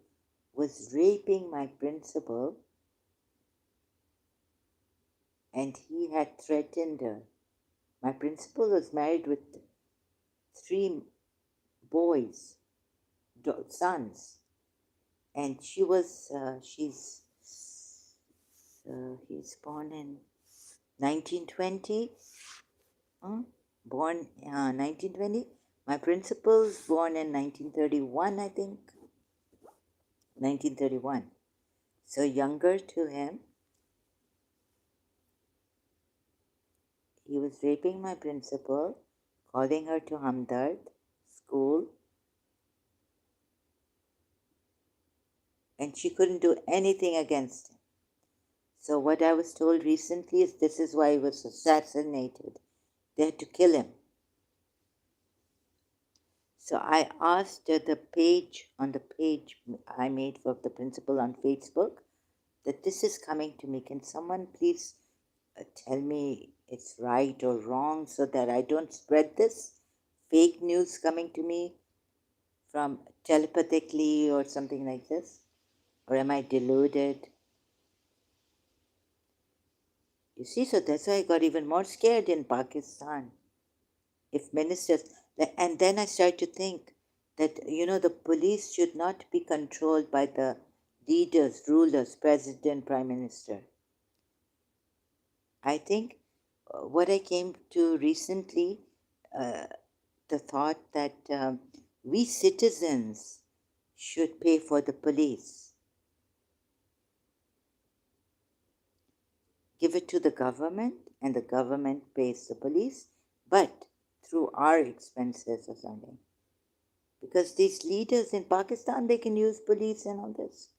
was raping my principal and he had threatened her? My principal was married with three boys, sons, and he's born in 1920. Born 1920. My principal's born in 1931, I think. 1931. So younger to him. He was raping my principal, calling her to Hamdard school, and she couldn't do anything against him. So what I was told recently is this is why he was assassinated. They had to kill him. So I asked on the page I made for the principal on Facebook that this is coming to me. Can someone please tell me it's right or wrong so that I don't spread this fake news coming to me from telepathically or something like this? Or am I deluded? You see, so that's why I got even more scared in Pakistan. If ministers, and then I started to think that, the police should not be controlled by the leaders, rulers, president, prime minister. I think what I came to recently, the thought that we citizens should pay for the police. Give it to the government and the government pays the police, but through our expenses or something. Because these leaders in Pakistan, they can use police and all this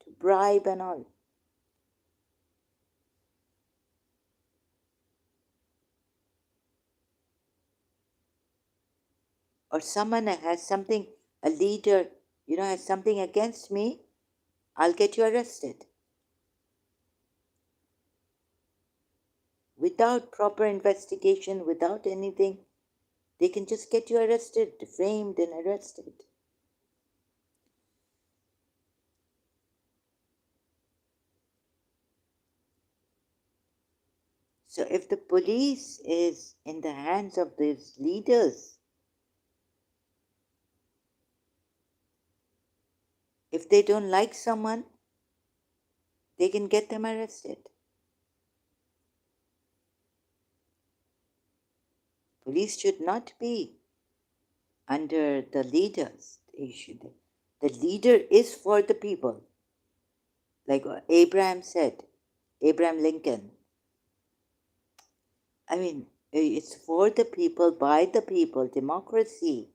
to bribe and all. Or someone has something, a leader, has something against me, I'll get you arrested. Without proper investigation, without anything, they can just get you arrested, framed and arrested. So if the police is in the hands of these leaders, if they don't like someone, they can get them arrested. Police should not be under the leaders. The leader is for the people. Like Abraham said, Abraham Lincoln. I mean, it's for the people, by the people, democracy.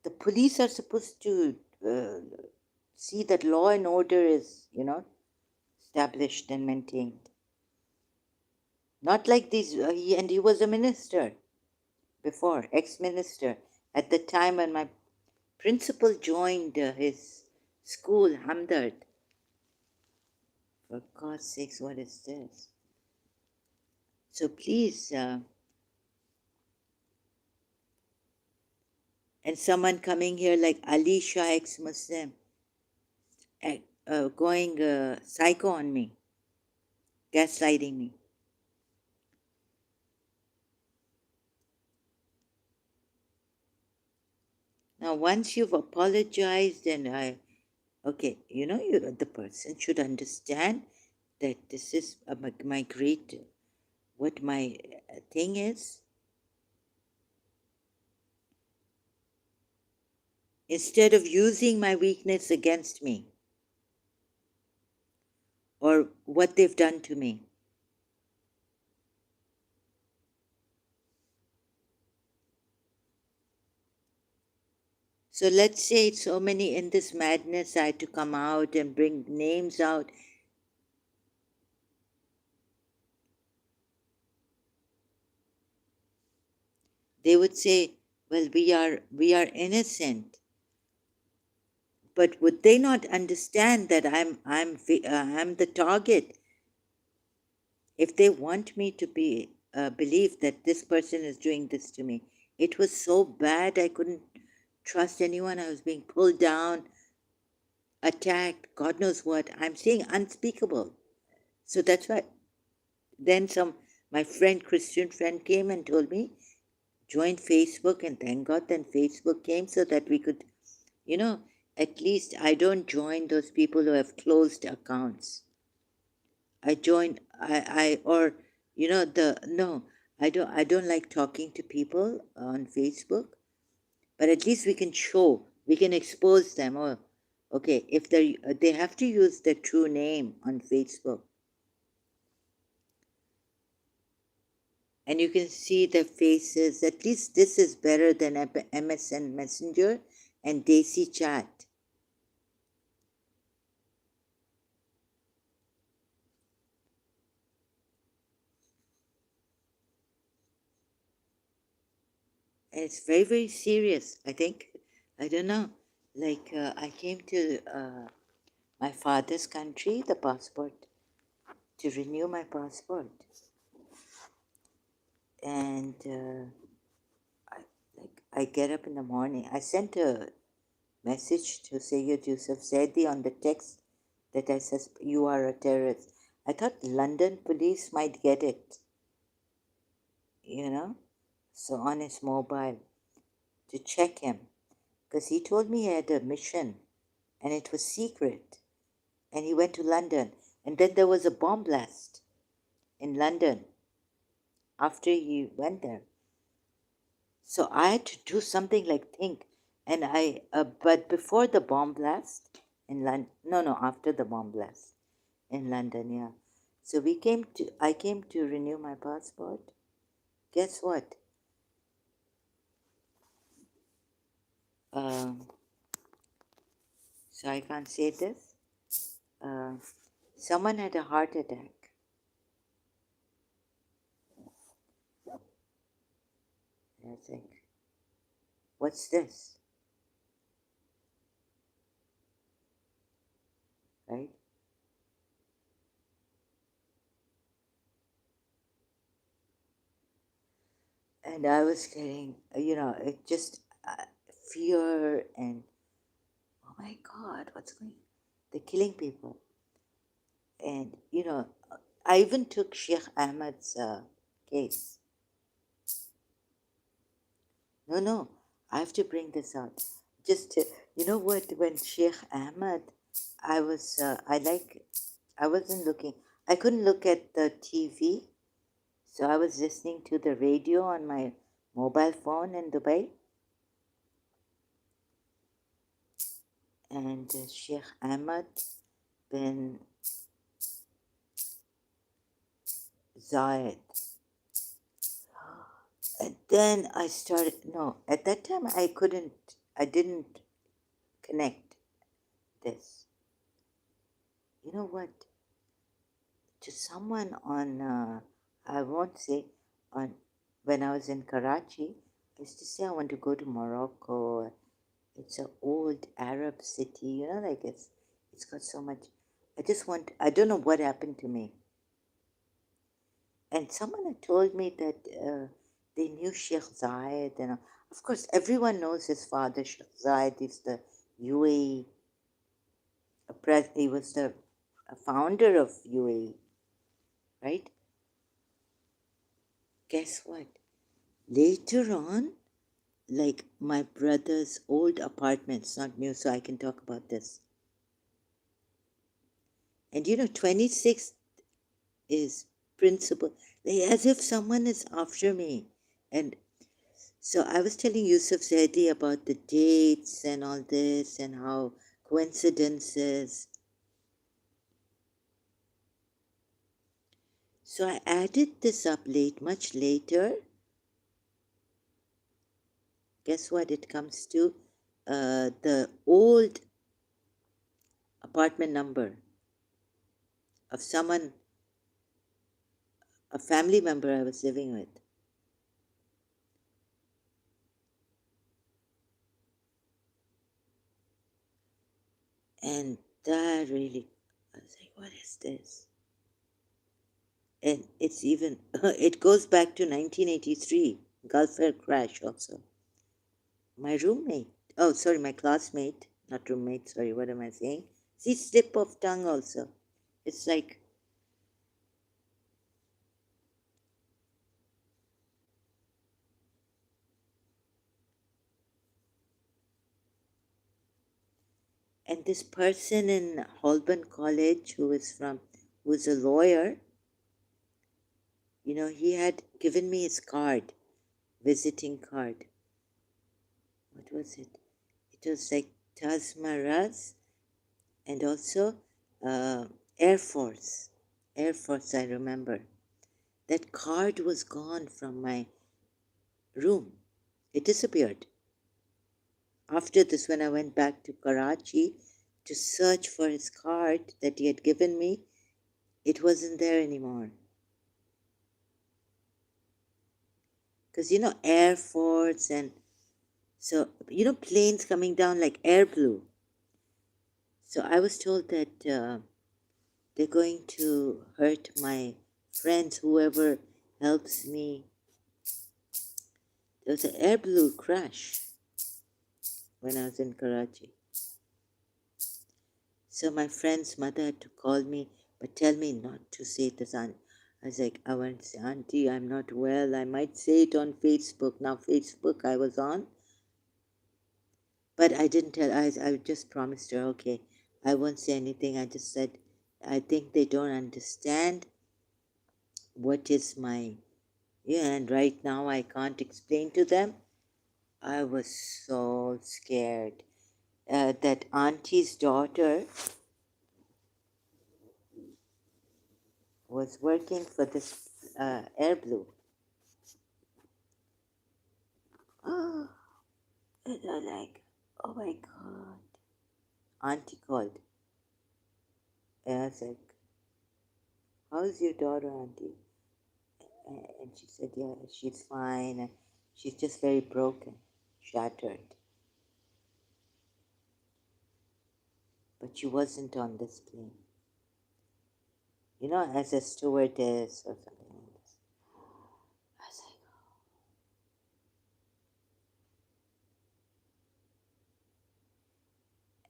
The police are supposed to see that law and order is, established and maintained. Not like these, he was a minister before, ex-minister. At the time when my principal joined his school, Hamdard. For God's sakes, what is this? So please, and someone coming here like Ex-Shia, ex-Muslim, going psycho on me, gaslighting me. Now, once you've apologized and the person should understand that this is my great, what my thing is. Instead of using my weakness against me or what they've done to me. So let's say so many in this madness, I had to come out and bring names out. They would say, well, we are innocent. But would they not understand that I'm the target? If they want me to be believe that this person is doing this to me, it was so bad I couldn't trust anyone. I was being pulled down, attacked, God knows what. I'm saying unspeakable. So that's why then my friend, Christian friend, came and told me, join Facebook, and thank God then Facebook came so that we could, you know, at least I don't join those people who have closed accounts. I join I or the no, I don't like talking to people on Facebook, but at least we can expose them. Or okay, if they have to use their true name on Facebook, and you can see their faces. At least this is better than MSN Messenger and Daisy Chat. And it's very, very serious, I think. I don't know. Like, I came to my father's country, the passport, to renew my passport. And I get up in the morning. I sent a message to Sayyid Yusuf Zaidi on the text that I says, you are a terrorist. I thought London police might get it, you know, so on his mobile to check him. Because he told me he had a mission and it was secret. And he went to London. And then there was a bomb blast in London after he went there. So I had to do something like think. And but before the bomb blast in London, no, after the bomb blast in London, yeah. So I came to renew my passport. Guess what? Um, so I can't say this. Uh, Someone had a heart attack. And I think, what's this? Right? And I was getting, it just fear and oh my God, what's going? They're killing people, and I even took Sheikh Ahmad's case. No, I have to bring this out. Just you know what? When Sheikh Ahmad, I wasn't looking. I couldn't look at the TV, so I was listening to the radio on my mobile phone in Dubai. And Sheikh Ahmad bin Zayed. And then I started, no, at that time I didn't connect this. You know what? To someone on, I won't say, on when I was in Karachi, I used to say I want to go to Morocco. It's an old Arab city, like it's got so much. I don't know what happened to me. And someone had told me that they knew Sheikh Zayed, and of course everyone knows his father, Sheikh Zayed. Is the UAE. He was the founder of UAE, right? Guess what? Later on, like my brother's old apartment, it's not new, so I can talk about this. And 26 is principal, as if someone is after me. And so I was telling Yusuf Zaidi about the dates and all this and how coincidences. So I added this up much later. Guess what? It comes to the old apartment number of a family member I was living with. And that really, I was like, what is this? And it's even, it goes back to 1983, Gulf Air crash also. My roommate, oh, sorry, my classmate, not roommate, sorry, what am I saying? See, slip of tongue also. It's like, and this person in Holborn College who's a lawyer, he had given me his card, visiting card. What was it? It was like Tazmaraz and also uh, Air Force. Air Force, I remember. That card was gone from my room. It disappeared. After this, when I went back to Karachi to search for his card that he had given me, it wasn't there anymore. Because, Air Force and so, planes coming down like air blue. So I was told that they're going to hurt my friends, whoever helps me. There was an air blue crash when I was in Karachi. So my friend's mother had to call me, but tell me not to say this. I was like, I want to say, Auntie, I'm not well. I might say it on Facebook. Now, Facebook I was on, but I didn't tell. I just promised her, okay, I won't say anything. I just said, I think they don't understand what is my, and right now I can't explain to them. I was so scared. That auntie's daughter was working for this Air Blue. Oh, and I'm like, oh my God. Auntie called. And I was like, how's your daughter, Auntie? And she said, yeah, she's fine. And she's just very broken, shattered. But she wasn't on this plane. As a stewardess or something like this. I was like,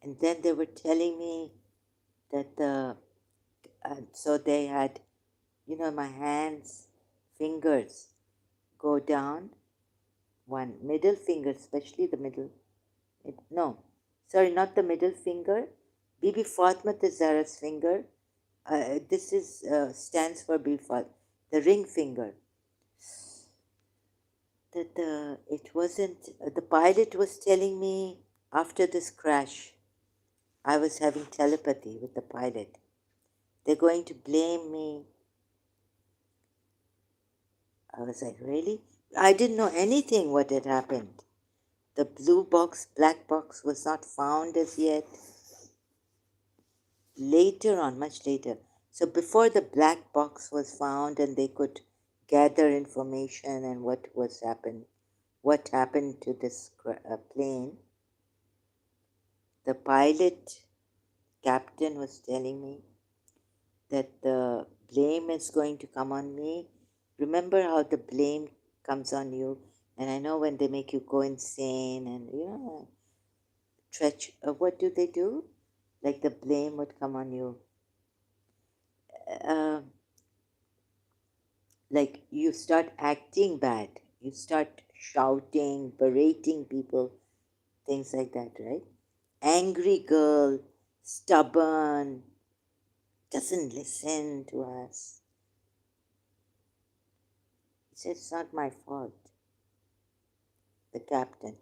and then they were telling me that so they had, my hands, fingers go down, one middle finger, especially the middle. No, sorry, not the middle finger. Bibi Fatma Zahra's finger. This is stands for Bibi Fatma. The ring finger. That it wasn't. The pilot was telling me after this crash, I was having telepathy with the pilot. They're going to blame me. I was like, really? I didn't know anything what had happened. The blue box, black box was not found as yet. Later on, much later. So before the black box was found and they could gather information and what happened to this plane, the pilot captain was telling me that the blame is going to come on me. Remember how the blame comes on you? And I know when they make you go insane and, what do they do? Like the blame would come on you. Uh, like you start acting bad. You start shouting, berating people, things like that, right? Angry girl, stubborn, doesn't listen to us. He said, it's not my fault, the captain.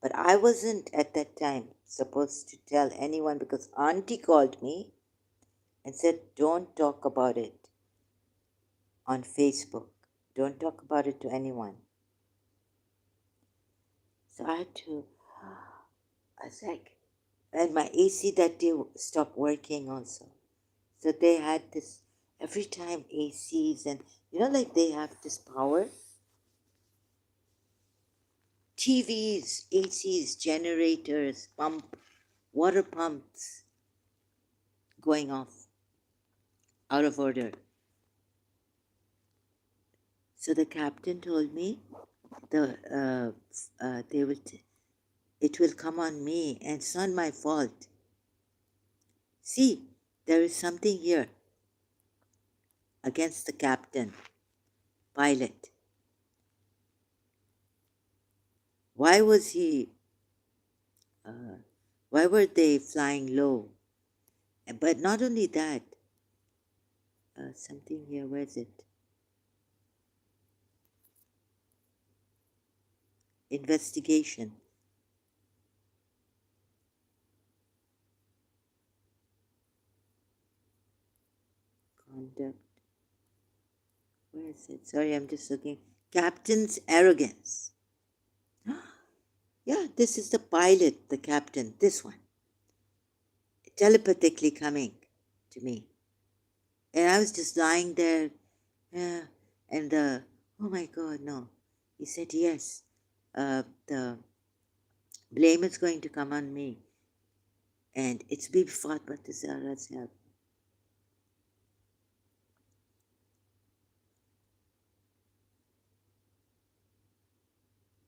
But I wasn't at that time supposed to tell anyone because Auntie called me and said, don't talk about it on Facebook. Don't talk about it to anyone. So I had to, I was like, and my AC that day stopped working also. So they had this, every time ACs and, like they have this power. TVs, ACs, generators, water pumps. going off out of order. So the captain told me they will it will come on me, and it's not my fault. See, there is something here against the captain, pilot. Why was he? Why were they flying low? But not only that, something here. Where is it? Investigation. Conduct. Where is it? Sorry, I'm just looking. Captain's arrogance. Yeah, this is the pilot, the captain, this one. Telepathically coming to me. And I was just lying there. Yeah. And oh my God, no. He said, yes, the blame is going to come on me. And it's Bibi Fatma Zahra's help.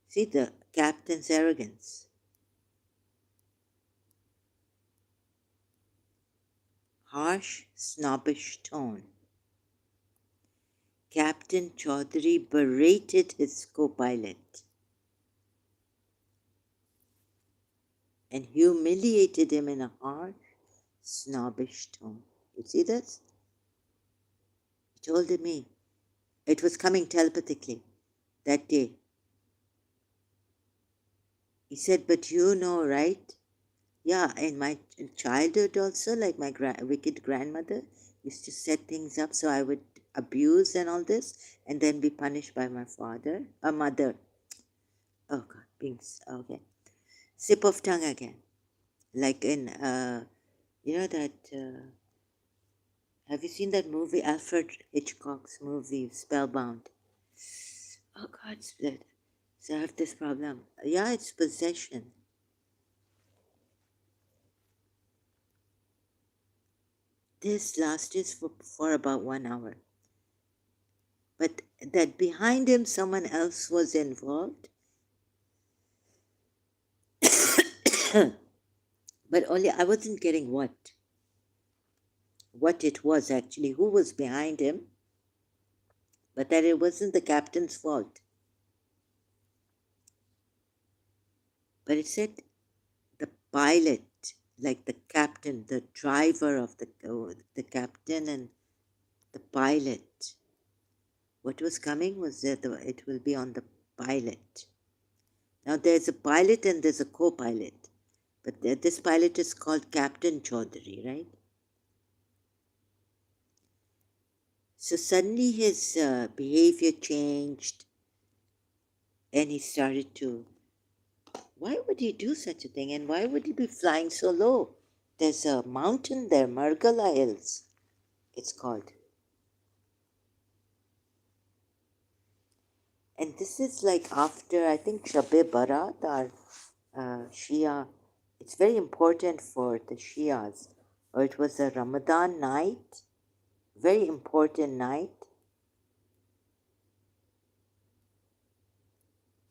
See the captain's arrogance. Harsh, snobbish tone. Captain Chaudhary berated his co-pilot and humiliated him in a harsh, snobbish tone. You see this? He told me. It was coming telepathically that day. He said, but you know, right? Yeah, in my childhood also, like my wicked grandmother used to set things up so I would abuse and all this and then be punished by my father, a mother. Oh God, okay. Sip of tongue again. Like in, you know that, have you seen that movie, Alfred Hitchcock's movie, Spellbound? Oh God, so I have this problem. Yeah, it's possession. This lasted for about 1 hour. But that behind him someone else was involved. But only I wasn't getting what it was actually, who was behind him, but that it wasn't the captain's fault. But it said the pilot, like the captain, the driver of the captain and the pilot. What was coming was that it will be on the pilot. Now there's a pilot and there's a co-pilot, but this pilot is called Captain Chaudhary, right? So suddenly his behavior changed and he started to, why would he do such a thing and why would he be flying so low? There's a mountain there, Margala Hills, it's called. And this is like after, I think, Shab-e Barat or Shia. It's very important for the Shias. Or it was a Ramadan night, very important night.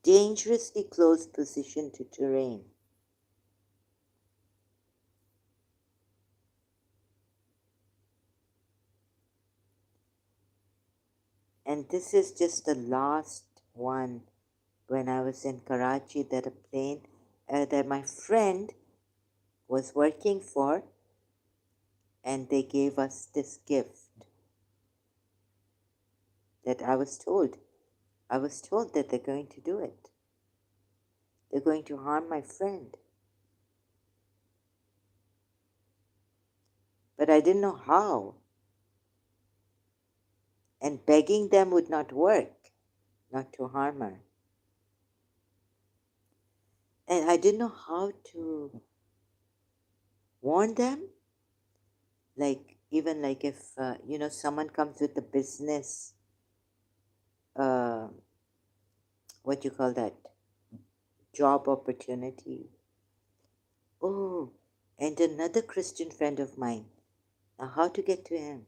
Dangerously close position to terrain. And this is just the last one when I was in Karachi that a plane that my friend was working for, and they gave us this gift that I was told. I was told that they're going to do it. They're going to harm my friend. But I didn't know how. And begging them would not work, not to harm her. And I didn't know how to warn them. Like, even like if, someone comes with a business, what do you call that? Job opportunity. Oh, and another Christian friend of mine Now, how to get to him?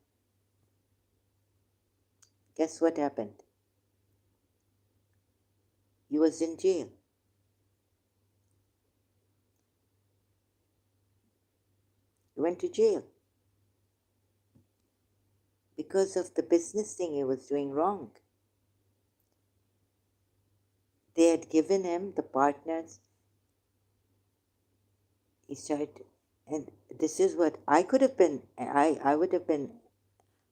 Guess what happened? He was in jail. He went to jail because of the business thing he was doing wrong. They had given him the partners. He started, and this is what I could have been. I would have been.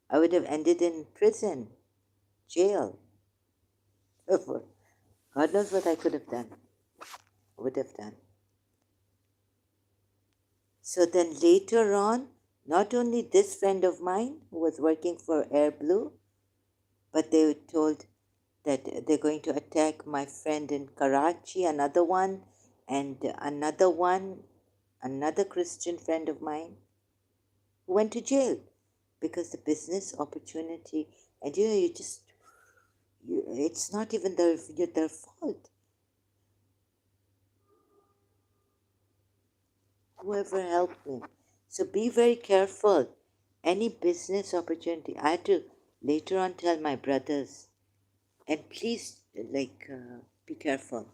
I would have ended in prison, jail. God knows what I could have done. Would have done. So then later on, not only this friend of mine who was working for Air Blue, but they were told that they're going to attack my friend in Karachi, another one, and another one, another Christian friend of mine who went to jail because the business opportunity, and it's not even their fault. Whoever helped me. So be very careful. Any business opportunity, I had to later on tell my brothers, and please, be careful.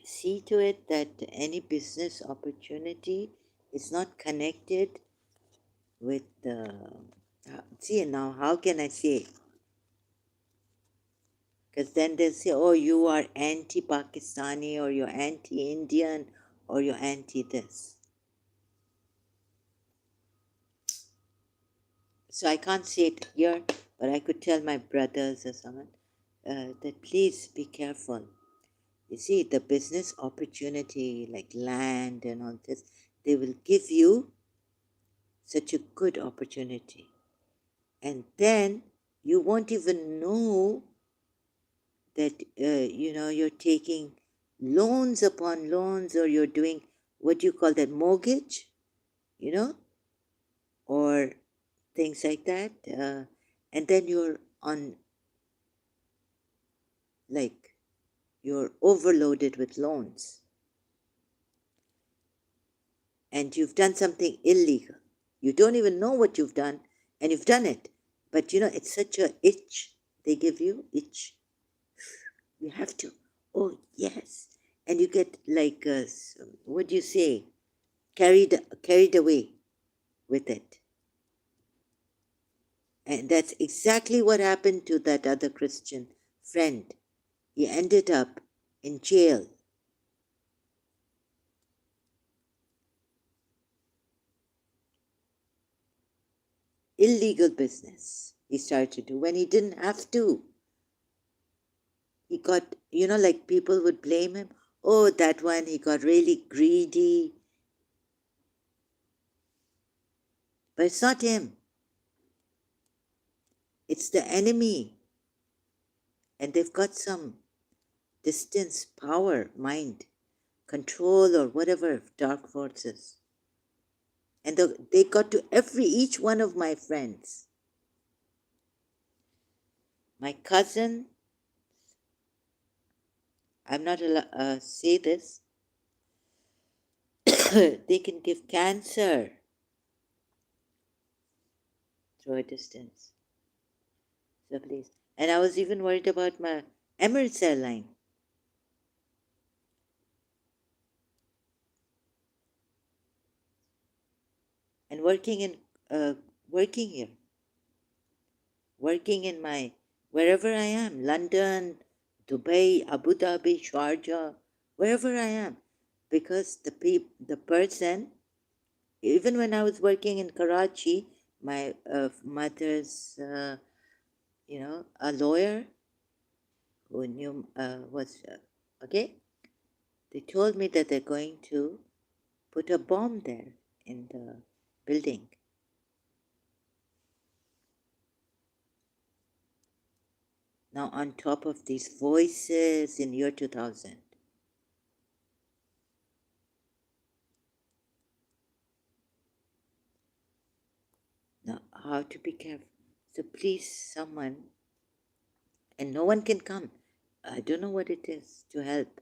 See to it that any business opportunity is not connected with the. See now, how can I say? Because then they'll say, oh, you are anti Pakistani, or you're anti Indian, or you're anti this. So I can't say it here, but I could tell my brothers or someone that please be careful. You see, the business opportunity like land and all this, they will give you such a good opportunity. And then you won't even know that, you're taking loans upon loans, or you're doing what you call that mortgage, or things like that. And then you're on, like, you're overloaded with loans. And you've done something illegal. You don't even know what you've done, and you've done it. But it's such a itch they give you, itch. You have to. Oh, yes. And you get like, what do you say? Carried away with it. And that's exactly what happened to that other Christian friend. He ended up in jail. Illegal business he started to do when he didn't have to. He got, like people would blame him. Oh, that one, he got really greedy. But it's not him. It's the enemy. And they've got some distance, power, mind, control, or whatever, dark forces. And they got to each one of my friends. My cousin, I'm not allowed say this, they can give cancer through a distance. So please. And I was even worried about my Emirates airline. And working here, working in my wherever I am, London, Dubai, Abu Dhabi, Sharjah, wherever I am, because the person, even when I was working in Karachi, my mother's, a lawyer who knew was okay. They told me that they're going to put a bomb there in the building. Now, on top of these voices in year 2000, now how to be careful. So please, someone, and no one can come. I don't know what it is to help.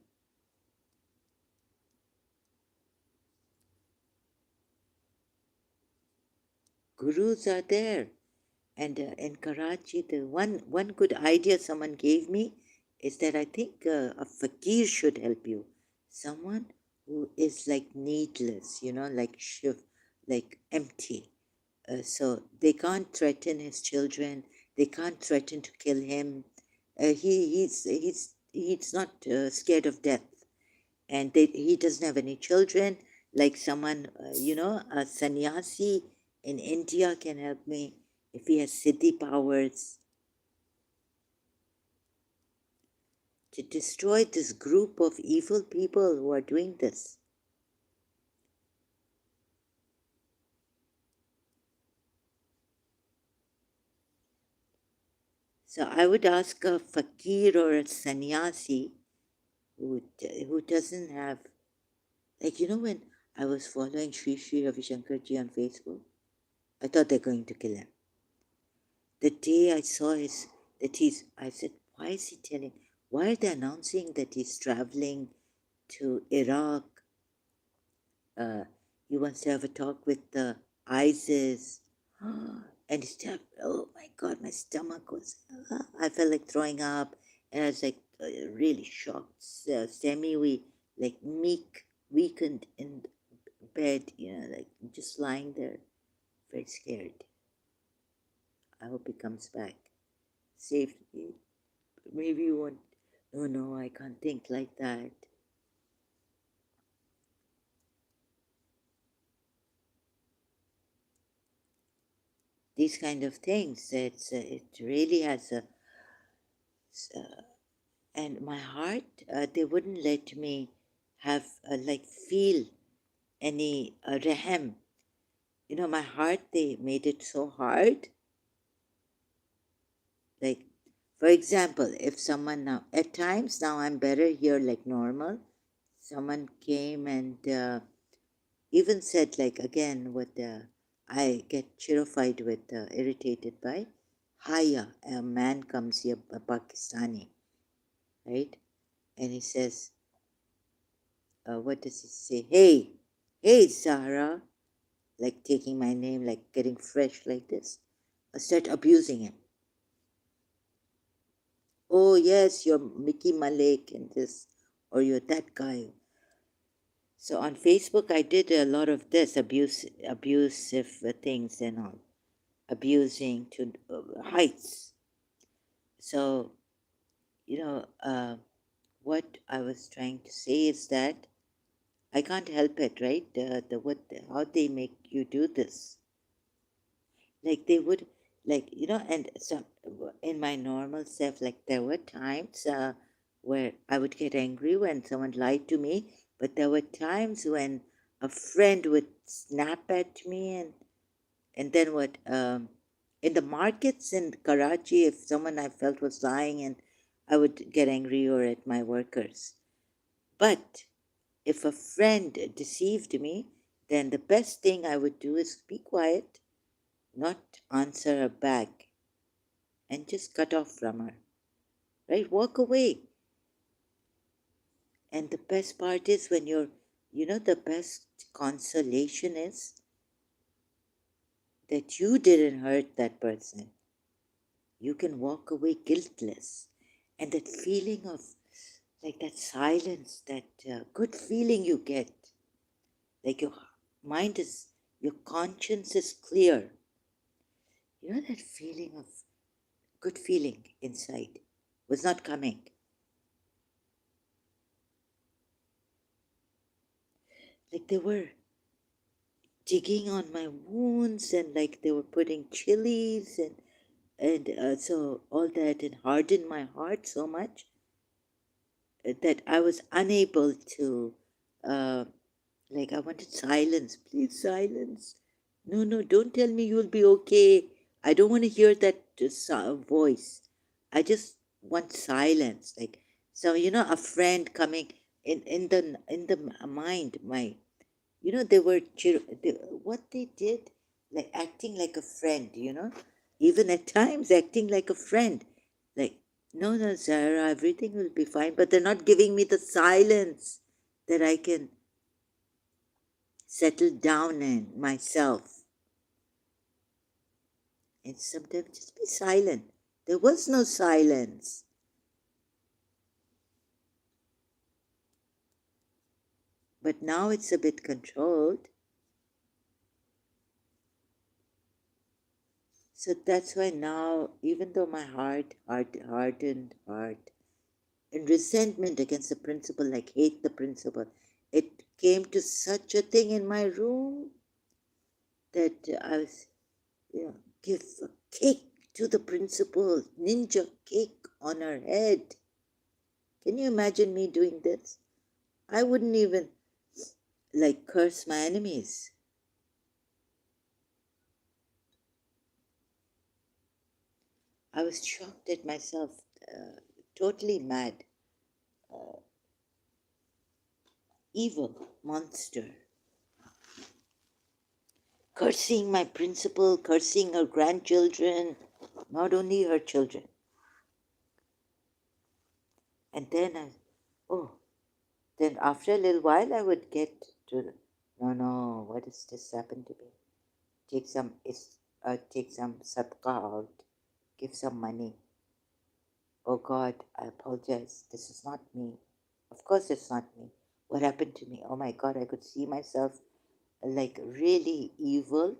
gurus are there. And in Karachi, the one good idea someone gave me is that I think a fakir should help you. Someone who is like needless, like shiv, like empty. So they can't threaten his children. They can't threaten to kill him. He's not scared of death, and he doesn't have any children. Like someone, a sannyasi in India can help me if he has siddhi powers to destroy this group of evil people who are doing this. So I would ask a fakir or a sannyasi who doesn't have, like, when I was following Sri Ravi Shankarji on Facebook, I thought they're going to kill him. The day I saw I said, why is he telling, why are they announcing that he's traveling to Iraq? He wants to have a talk with the ISIS. And he said, oh my God, my stomach was, I felt like throwing up. And I was like really shocked, like weakened in bed, like just lying there, very scared. I hope he comes back safely. Maybe you won't. No, I can't think like that. These kind of things, it really has a, and my heart, they wouldn't let me have, like, feel any rehem. My heart, they made it so hard. Like, for example, if someone now, at times now I'm better here, like normal, someone came and even said, like, again, what I get chirified with, irritated by, Haya, a man comes here, a Pakistani, right? And he says, what does he say? Hey, Zahra, like taking my name, like getting fresh like this. I start abusing him. Oh, yes, you're Mickey Malik and this, or you're that guy. So on Facebook, I did a lot of this abusive things and all, abusing to heights. So, what I was trying to say is that I can't help it, right? How they make you do this? Like they would, like, and so in my normal self, like there were times where I would get angry when someone lied to me, but there were times when a friend would snap at me, and then what? In the markets in Karachi, if someone I felt was lying, and I would get angry, or at my workers. But if a friend deceived me, then the best thing I would do is be quiet, not answer her back, and just cut off from her, right? Walk away. And the best part is when the best consolation is that you didn't hurt that person. You can walk away guiltless. And that feeling of, like, that silence, that good feeling you get, like your conscience is clear. That feeling of good feeling inside was not coming. Like they were digging on my wounds, and like they were putting chilies, and so all that, and hardened my heart so much that I was unable to, uh, like, I wanted silence. Please, silence. No, don't tell me you'll be okay. I don't want to hear that voice. I just want silence. Like, so a friend coming in the mind, they were what they did, like acting like a friend, even at times acting like a friend, like, no, Zara, everything will be fine, but they're not giving me the silence that I can settle down in myself. And sometimes just be silent. There was no silence. But now it's a bit controlled. So that's why now, even though my hardened heart, and resentment against the principal, like hate the principal, it came to such a thing in my room that I was, give a kick to the principal, ninja kick on her head. Can you imagine me doing this? I wouldn't even like curse my enemies. I was shocked at myself, totally mad, evil monster. Cursing my principal, cursing her grandchildren, not only her children. And then then after a little while I would get to, no, what has this happened to me? Take some sadaqah out, give some money. Oh God, I apologize. This is not me. Of course it's not me. What happened to me? Oh my God, I could see myself like really evil.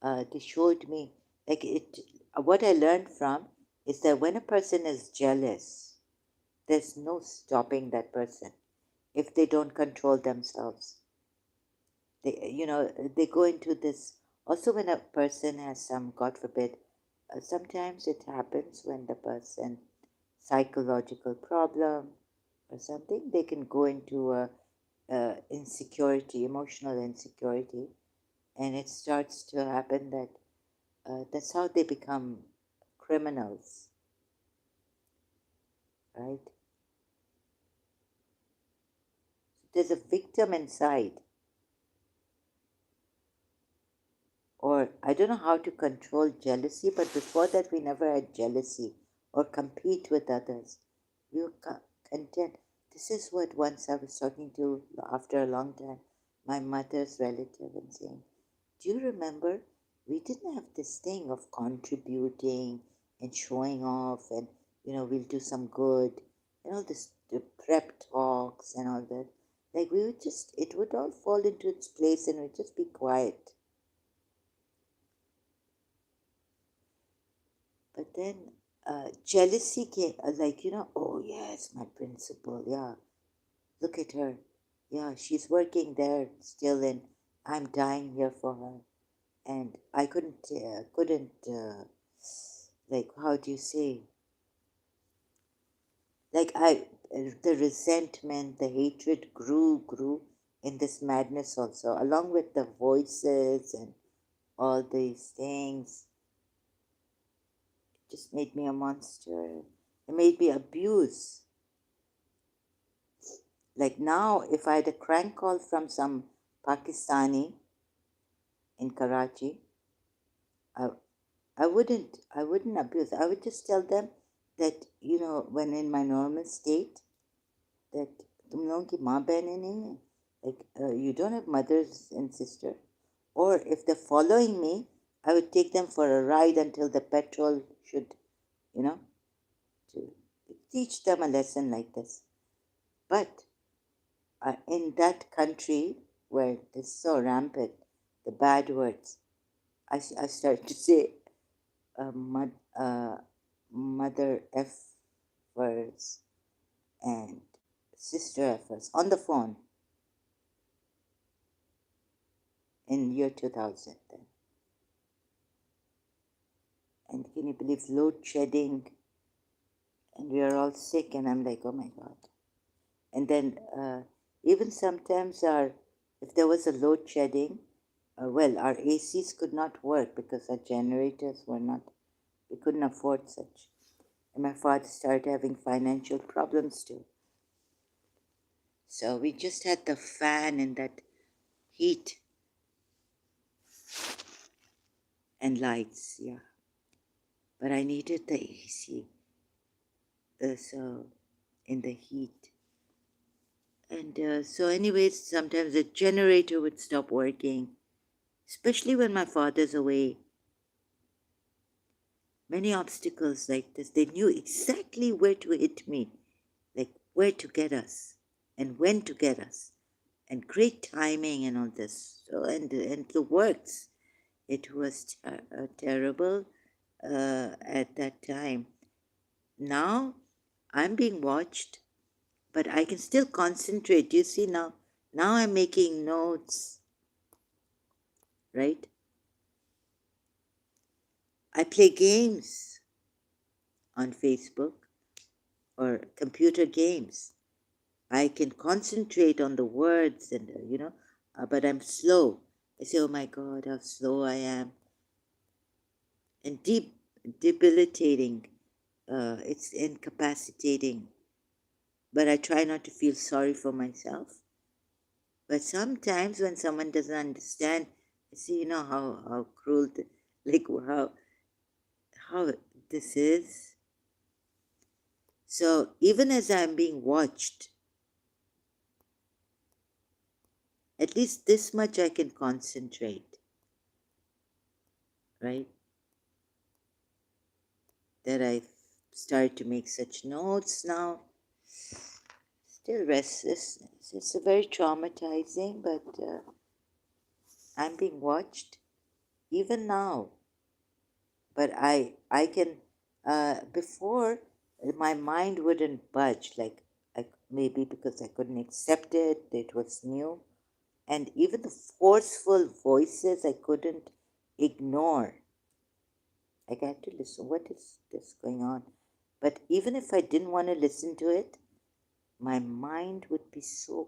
They showed me like it. What I learned from is that when a person is jealous, there's no stopping that person if they don't control themselves. They go into this. Also, when a person has some, God forbid, sometimes it happens when the person psychological problem or something, they can go into insecurity, emotional insecurity, and it starts to happen that that's how they become criminals, right? There's a victim inside, or I don't know how to control jealousy, but before that, we never had jealousy or compete with others. We were content. This is what once I was talking to after a long time, my mother's relative, and saying, do you remember we didn't have this thing of contributing and showing off and, we'll do some good, and all this the prep talks and all that. Like we would just, it would all fall into its place and we'd just be quiet. But then jealousy came, like, oh yes, my principal, yeah, look at her. Yeah, she's working there still and I'm dying here for her. And I couldn't, like, how do you say, like the resentment, the hatred grew in this madness also, along with the voices and all these things. It just made me a monster. It made me abuse. Like now, if I had a crank call from some Pakistani in Karachi, I, I wouldn't abuse. I would just tell them that, when in my normal state, that तुम लोगों की माँ बहनें नहीं हैं, like you don't have mothers and sister, or if they're following me, I would take them for a ride until the petrol should, you know, to teach them a lesson like this. But in that country where it's so rampant, the bad words, I started to say mother F words and sister F words on the phone in year 2000 then. And can you believe load shedding? And we are all sick, and I'm like, oh my God. And then even sometimes if there was a load shedding, our ACs could not work because our generators were not, we couldn't afford such. And my father started having financial problems too. So we just had the fan and that heat and lights, yeah. But I needed the AC, so in the heat. And so anyways, sometimes the generator would stop working, especially when my father's away. many obstacles like this. They knew exactly where to hit me, like where to get us and when to get us, and great timing and all this. So and the works. It was terrible at that time. Now I'm being watched, but I can still concentrate. You see now, now I'm making notes, right? I play games on Facebook or computer games. I can concentrate on the words and, but I'm slow. I say, oh my God, how slow I am. And debilitating. It's incapacitating. But I try not to feel sorry for myself. But sometimes when someone doesn't understand, I see, how cruel, like how this is. So even as I'm being watched, at least this much I can concentrate, right? That I've started to make such notes now. Still restless. It's a very traumatizing, but I'm being watched even now. But I can, before my mind wouldn't budge, like maybe because I couldn't accept it, it was new. And even the forceful voices I couldn't ignore. Like I had to listen, what is this going on? But even if I didn't want to listen to it, my mind would be so,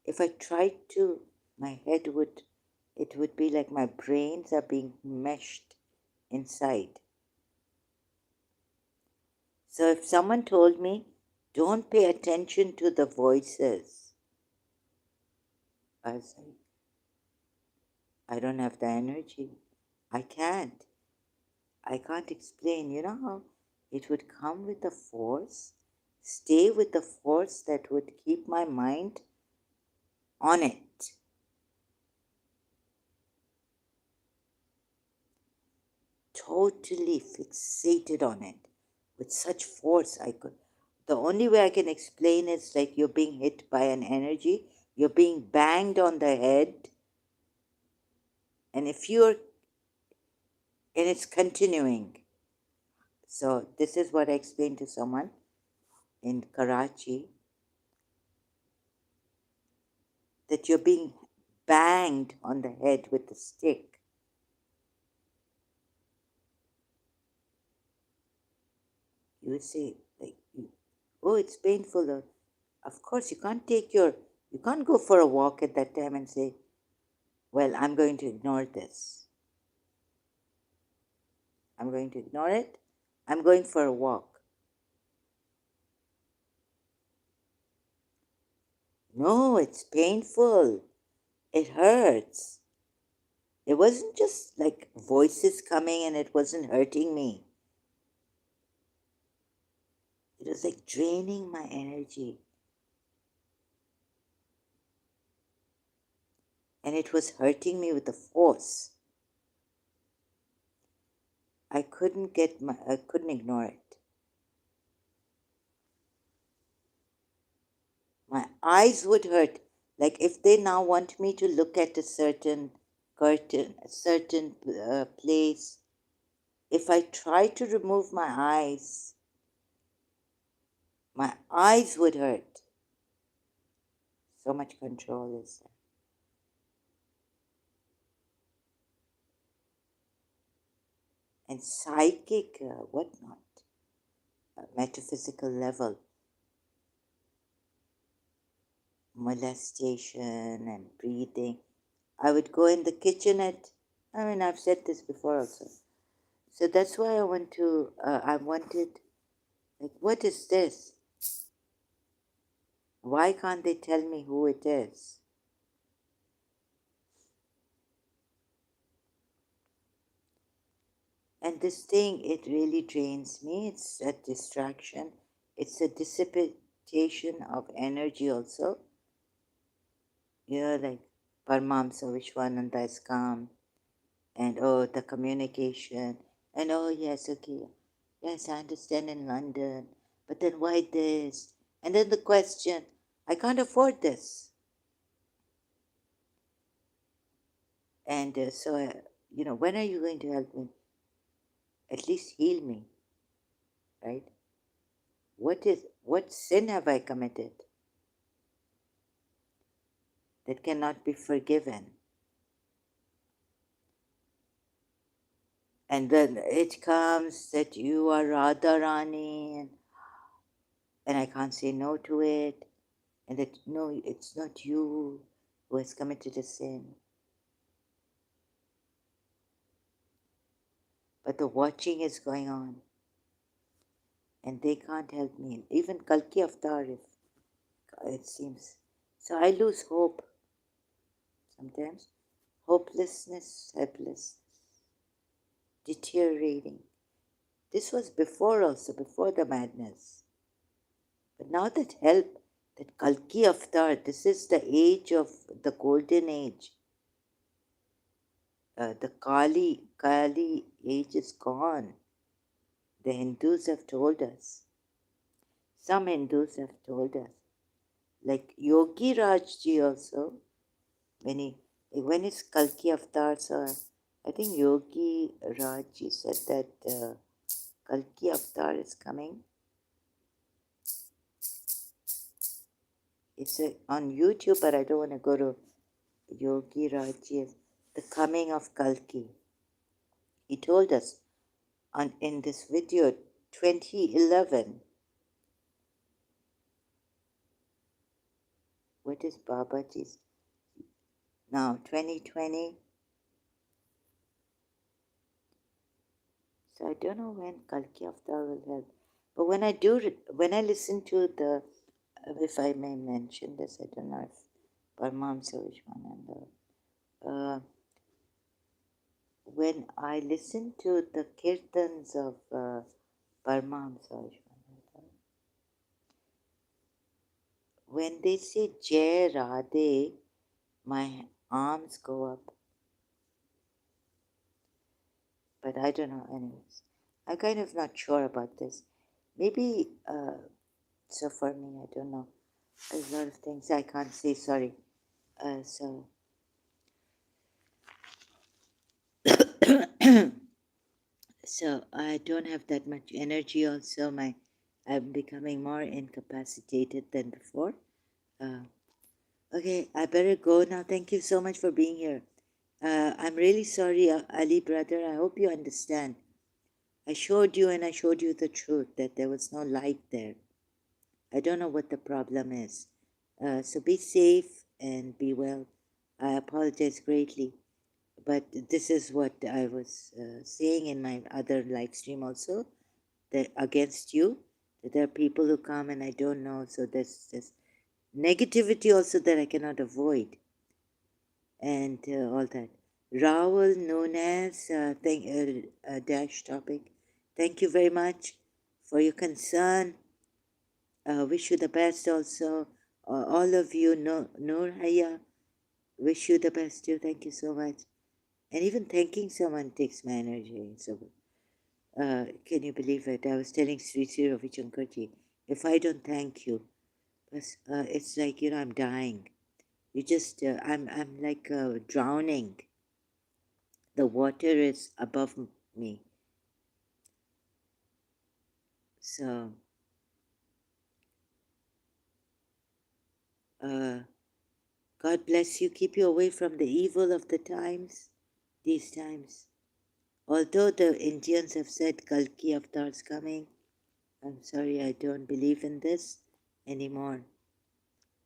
if I tried to, my head would, it would be like my brains are being meshed inside. So if someone told me, don't pay attention to the voices, I was like, I don't have the energy. I can't. I can't explain. You know how it would come with a force, stay with the force that would keep my mind on it. Totally fixated on it with such force. The only way I can explain is like you're being hit by an energy, you're being banged on the head, and it's continuing. So this is what I explained to someone in Karachi, that you're being banged on the head with a stick. You would say, like, oh, it's painful. Of course, you can't go for a walk at that time and say, well, I'm going to ignore this. I'm going to ignore it. I'm going for a walk. No, it's painful. It hurts. It wasn't just like voices coming and it wasn't hurting me. It was like draining my energy. And it was hurting me with a force. I couldn't ignore it. My eyes would hurt. Like if they now want me to look at a certain curtain, a certain place, if I try to remove my eyes would hurt. So much control is there. And psychic, whatnot, metaphysical level, molestation and breathing. I would go in the kitchen I've said this before also. So that's why I wanted, like, what is this? Why can't they tell me who it is? And this thing, it really drains me. It's a distraction. It's a dissipation of energy also. Like Paramamsa Vishwananda is calm. And the communication. And oh, yes, okay. Yes, I understand in London. But then why this? And then the question, I can't afford this. And when are you going to help me? At least heal me, right? What sin have I committed that cannot be forgiven? And then it comes that you are Radharani, and I can't say no to it, and that no, it's not you who has committed a sin, but the watching is going on, and they can't help me. Even Kalki Avatar, if it seems. So I lose hope sometimes. Hopelessness, helplessness, deteriorating. This was before also, before the madness. But now that help, that Kalki Avatar, this is the age of the golden age. The Kali age is gone. The Hindus have told us. Some Hindus have told us. Like Yogi Rajji also, when it's Kalki Avatar, so I think Yogi Rajji said that Kalki Avatar is coming. It's on YouTube, but I don't want to go to Yogi Rajji. The coming of Kalki. He told us in this video 2011. What is Babaji's? Now 2020. So I don't know when Kalki Avatar will help. But when I listen to the, if I may mention this, I don't know if Paramahamsa Vishwananda, when I listen to the kirtans of Paramahamsa Vishwananda, when they say Jai Radhe, my arms go up. But I don't know, anyways. I'm kind of not sure about this. Maybe, so for me, I don't know. There's a lot of things I can't say, sorry. So, so I don't have that much energy also. I'm becoming more incapacitated than before. Okay, I better go now. Thank you so much for being here. I'm really sorry, Ali brother. I hope you understand. I showed you and I showed you the truth that there was no light there. I don't know what the problem is. So be safe and be well. I apologize greatly. But this is what I was saying in my other live stream also, that against you, that there are people who come and I don't know. So there's this negativity also that I cannot avoid. And all that. Rahul, known as dash topic, thank you very much for your concern. Wish you the best also. All of you, Noor Haya, wish you the best too. Thank you so much. And even thanking someone takes my energy. So, can you believe it? I was telling Sri Sri Ravichankarji, if I don't thank you, it's like, I'm dying. I'm like drowning. The water is above me. So, God bless you. Keep you away from the evil of the times, these times. Although the Indians have said Kalki Avatar's coming, I'm sorry, I don't believe in this anymore.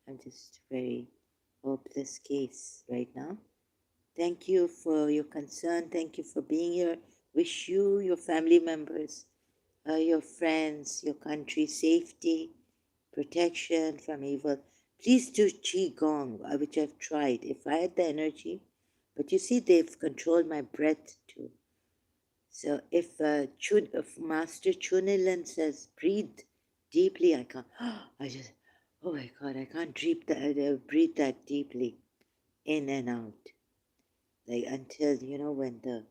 I'm just very hopeless case right now. Thank you for your concern. Thank you for being here. Wish you, your family members, your friends, your country safety, protection from evil. Please do Qigong, which I've tried. If I had the energy, but you see, they've controlled my breath too. So if Master Chunilan says breathe deeply, I can't. Oh my God, I can't breathe that deeply in and out. Like until, when the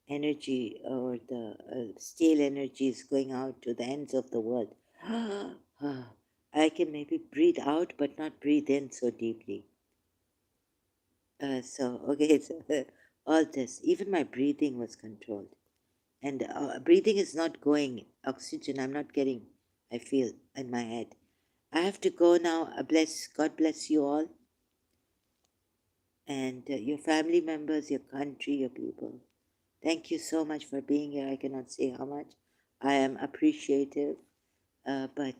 energy or the stale energy is going out to the ends of the world. I can maybe breathe out but not breathe in so deeply. Okay, so all this, even my breathing was controlled. And breathing is not going, oxygen I'm not getting, I feel in my head. I have to go now. God bless you all and your family members, your country, your people. Thank you so much for being here. I cannot say how much. I am appreciative, but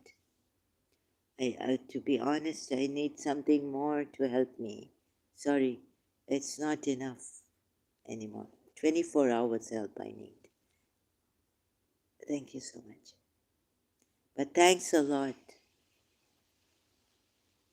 to be honest, I need something more to help me. Sorry, it's not enough anymore. 24 hours help I need. Thank you so much. But thanks a lot.